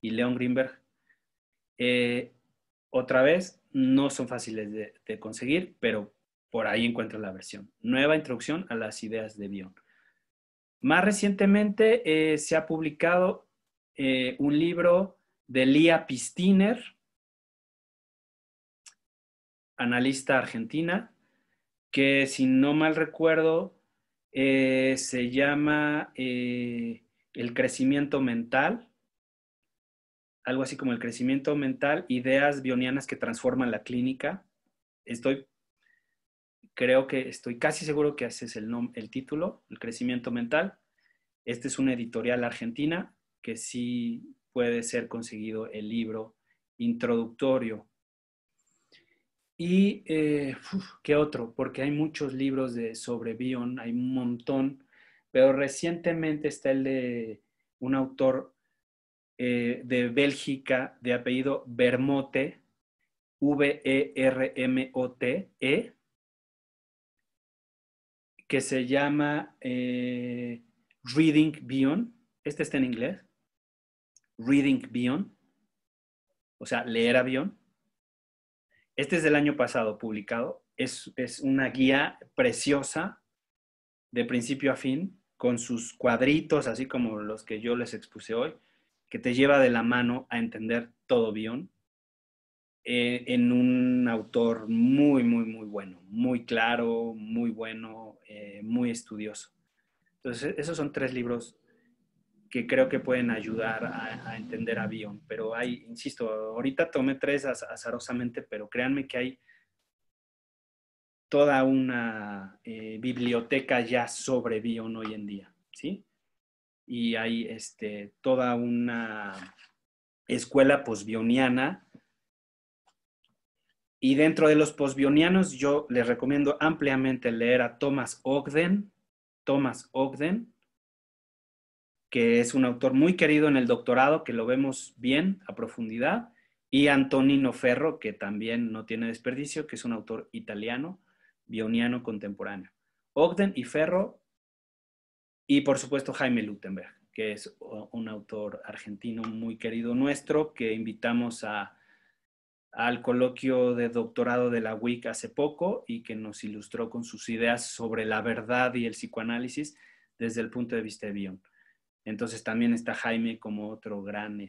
y León Greenberg. Otra vez, no son fáciles de conseguir, pero por ahí encuentran la versión. Nueva Introducción a las Ideas de Bion. Más recientemente se ha publicado un libro de Lía Pistiner, analista argentina, que si no mal recuerdo se llama El crecimiento mental, algo así como El crecimiento mental, ideas bionianas que transforman la clínica. Creo que estoy casi seguro que ese es el título, El crecimiento mental. Este es una editorial argentina que sí puede ser conseguido el libro introductorio. Y, ¿qué otro? Porque hay muchos libros sobre Bion, hay un montón, pero recientemente está el de un autor de Bélgica de apellido Vermote, Vermote, que se llama Reading Bion. Este está en inglés. Reading Bion, o sea, leer a Bion. Este es del año pasado publicado. Es una guía preciosa de principio a fin, con sus cuadritos, así como los que yo les expuse hoy, que te lleva de la mano a entender todo Bion, en un autor muy, muy, muy bueno, muy claro, muy bueno, muy estudioso. Entonces, esos son 3 libros que creo que pueden ayudar a entender a Bion, pero hay, insisto, ahorita tomé 3 azarosamente, pero créanme que hay toda una biblioteca ya sobre Bion hoy en día, ¿sí? Y hay toda una escuela posbioniana. Y dentro de los posbionianos, yo les recomiendo ampliamente leer a Thomas Ogden, que es un autor muy querido en el doctorado, que lo vemos bien a profundidad, y Antonino Ferro, que también no tiene desperdicio, que es un autor italiano, bioniano contemporáneo. Ogden y Ferro, y por supuesto Jaime Lutemberg, que es un autor argentino muy querido nuestro, que invitamos al coloquio de doctorado de la WIC hace poco y que nos ilustró con sus ideas sobre la verdad y el psicoanálisis desde el punto de vista de Bion. Entonces también está Jaime como otro gran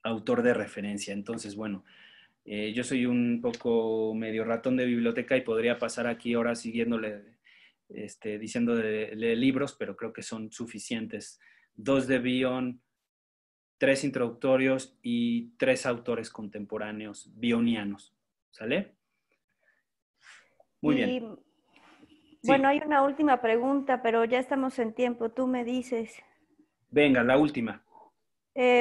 autor de referencia. Entonces, bueno, yo soy un poco medio ratón de biblioteca y podría pasar aquí horas siguiéndole, diciendo de libros, pero creo que son suficientes. 2 de Bion, 3 introductorios y 3 autores contemporáneos bionianos. ¿Sale? Muy bien. Bueno, Sí. hay una última pregunta, pero ya estamos en tiempo. Tú me dices. Venga, la última.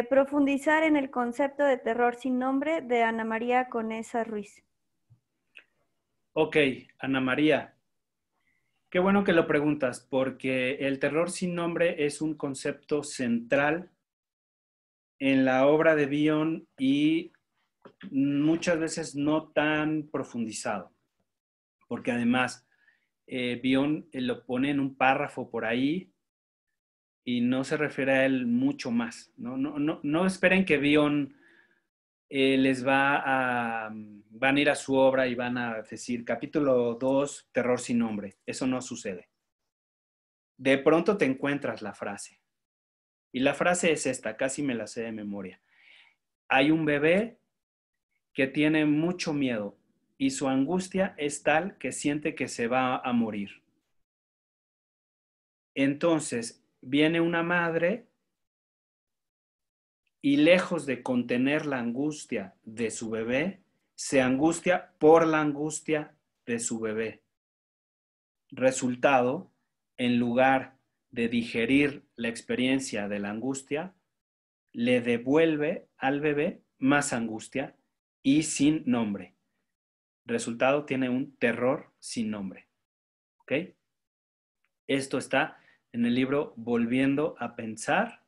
Profundizar en el concepto de terror sin nombre de Ana María Conesa Ruiz. Ok, Ana María. Qué bueno que lo preguntas, porque el terror sin nombre es un concepto central en la obra de Bion y muchas veces no tan profundizado, porque además Bion lo pone en un párrafo por ahí y no se refiere a él mucho más. No esperen que Bion van a ir a su obra y van a decir capítulo 2, terror sin nombre. Eso no sucede. De pronto te encuentras la frase. Y la frase es esta, casi me la sé de memoria. Hay un bebé que tiene mucho miedo y su angustia es tal que siente que se va a morir. Entonces viene una madre y lejos de contener la angustia de su bebé, se angustia por la angustia de su bebé. Resultado, en lugar de digerir la experiencia de la angustia, le devuelve al bebé más angustia y sin nombre. Resultado, tiene un terror sin nombre. ¿Ok? Esto está en el libro Volviendo a Pensar,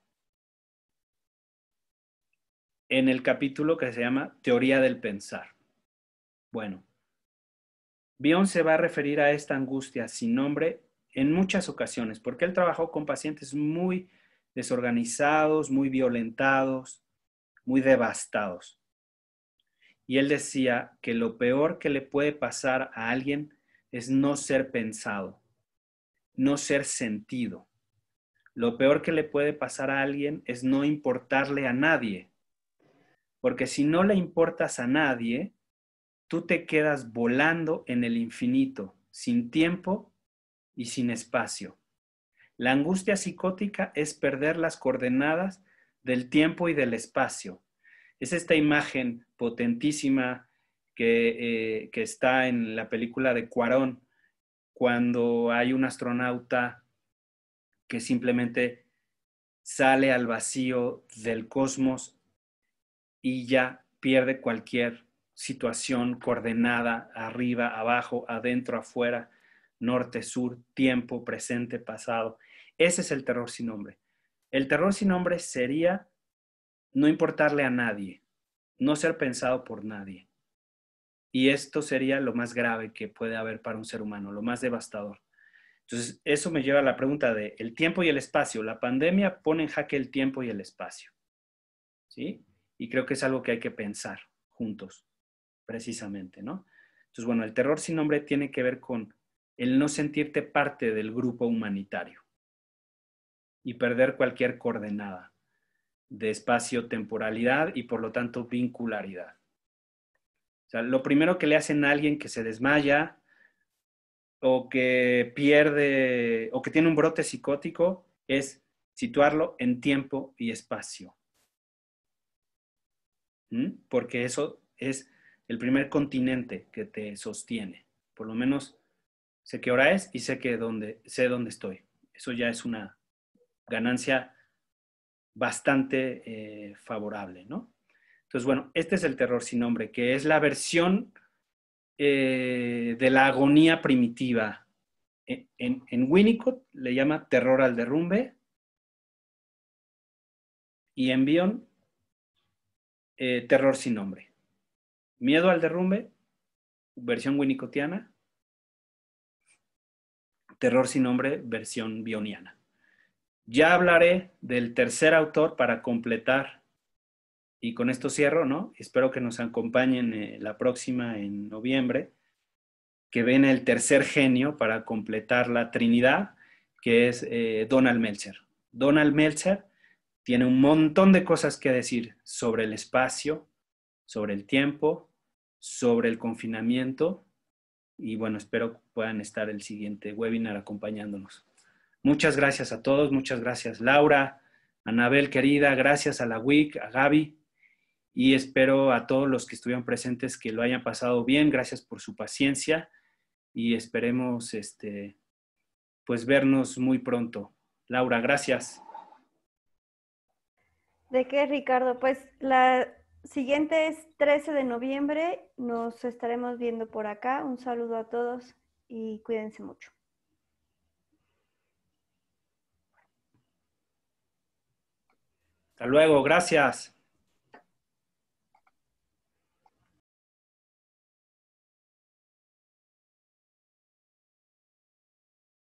en el capítulo que se llama Teoría del Pensar. Bueno, Bion se va a referir a esta angustia sin nombre en muchas ocasiones, porque él trabajó con pacientes muy desorganizados, muy violentados, muy devastados. Y él decía que lo peor que le puede pasar a alguien es no ser pensado, no ser sentido. Lo peor que le puede pasar a alguien es no importarle a nadie, porque si no le importas a nadie, tú te quedas volando en el infinito, sin tiempo y sin espacio. La angustia psicótica es perder las coordenadas del tiempo y del espacio. Es esta imagen potentísima que está en la película de Cuarón, cuando hay un astronauta que simplemente sale al vacío del cosmos y ya pierde cualquier situación coordenada, arriba, abajo, adentro, afuera, norte, sur, tiempo, presente, pasado. Ese es el terror sin nombre. El terror sin nombre sería no importarle a nadie, no ser pensado por nadie. Y esto sería lo más grave que puede haber para un ser humano, lo más devastador. Entonces, eso me lleva a la pregunta de el tiempo y el espacio. La pandemia pone en jaque el tiempo y el espacio, ¿sí? Y creo que es algo que hay que pensar juntos, precisamente, ¿no? Entonces, bueno, el terror sin nombre tiene que ver con el no sentirte parte del grupo humanitario y perder cualquier coordenada de espacio-temporalidad y por lo tanto vincularidad. O sea, lo primero que le hacen a alguien que se desmaya o que pierde o que tiene un brote psicótico es situarlo en tiempo y espacio. Porque eso es el primer continente que te sostiene. Por lo menos sé qué hora es y sé dónde estoy. Eso ya es una ganancia bastante favorable, ¿no? Entonces, bueno, este es el terror sin nombre, que es la versión de la agonía primitiva. En Winnicott le llama terror al derrumbe y en Bion terror sin nombre. Miedo al derrumbe, versión winnicottiana, terror sin nombre, versión bioniana. Ya hablaré del tercer autor para completar, y con esto cierro, ¿no? Espero que nos acompañen la próxima en noviembre, que viene el tercer genio para completar la Trinidad, que es Donald Meltzer. Donald Meltzer tiene un montón de cosas que decir sobre el espacio, sobre el tiempo, sobre el confinamiento, y bueno, espero que puedan estar el siguiente webinar acompañándonos. Muchas gracias a todos, muchas gracias Laura, Anabel querida, gracias a la WIC, a Gaby, y espero a todos los que estuvieron presentes que lo hayan pasado bien, gracias por su paciencia y esperemos pues vernos muy pronto. Laura, gracias. ¿De qué, Ricardo? Pues la siguiente es 13 de noviembre. Nos estaremos viendo por acá. Un saludo a todos y cuídense mucho. Hasta luego, gracias.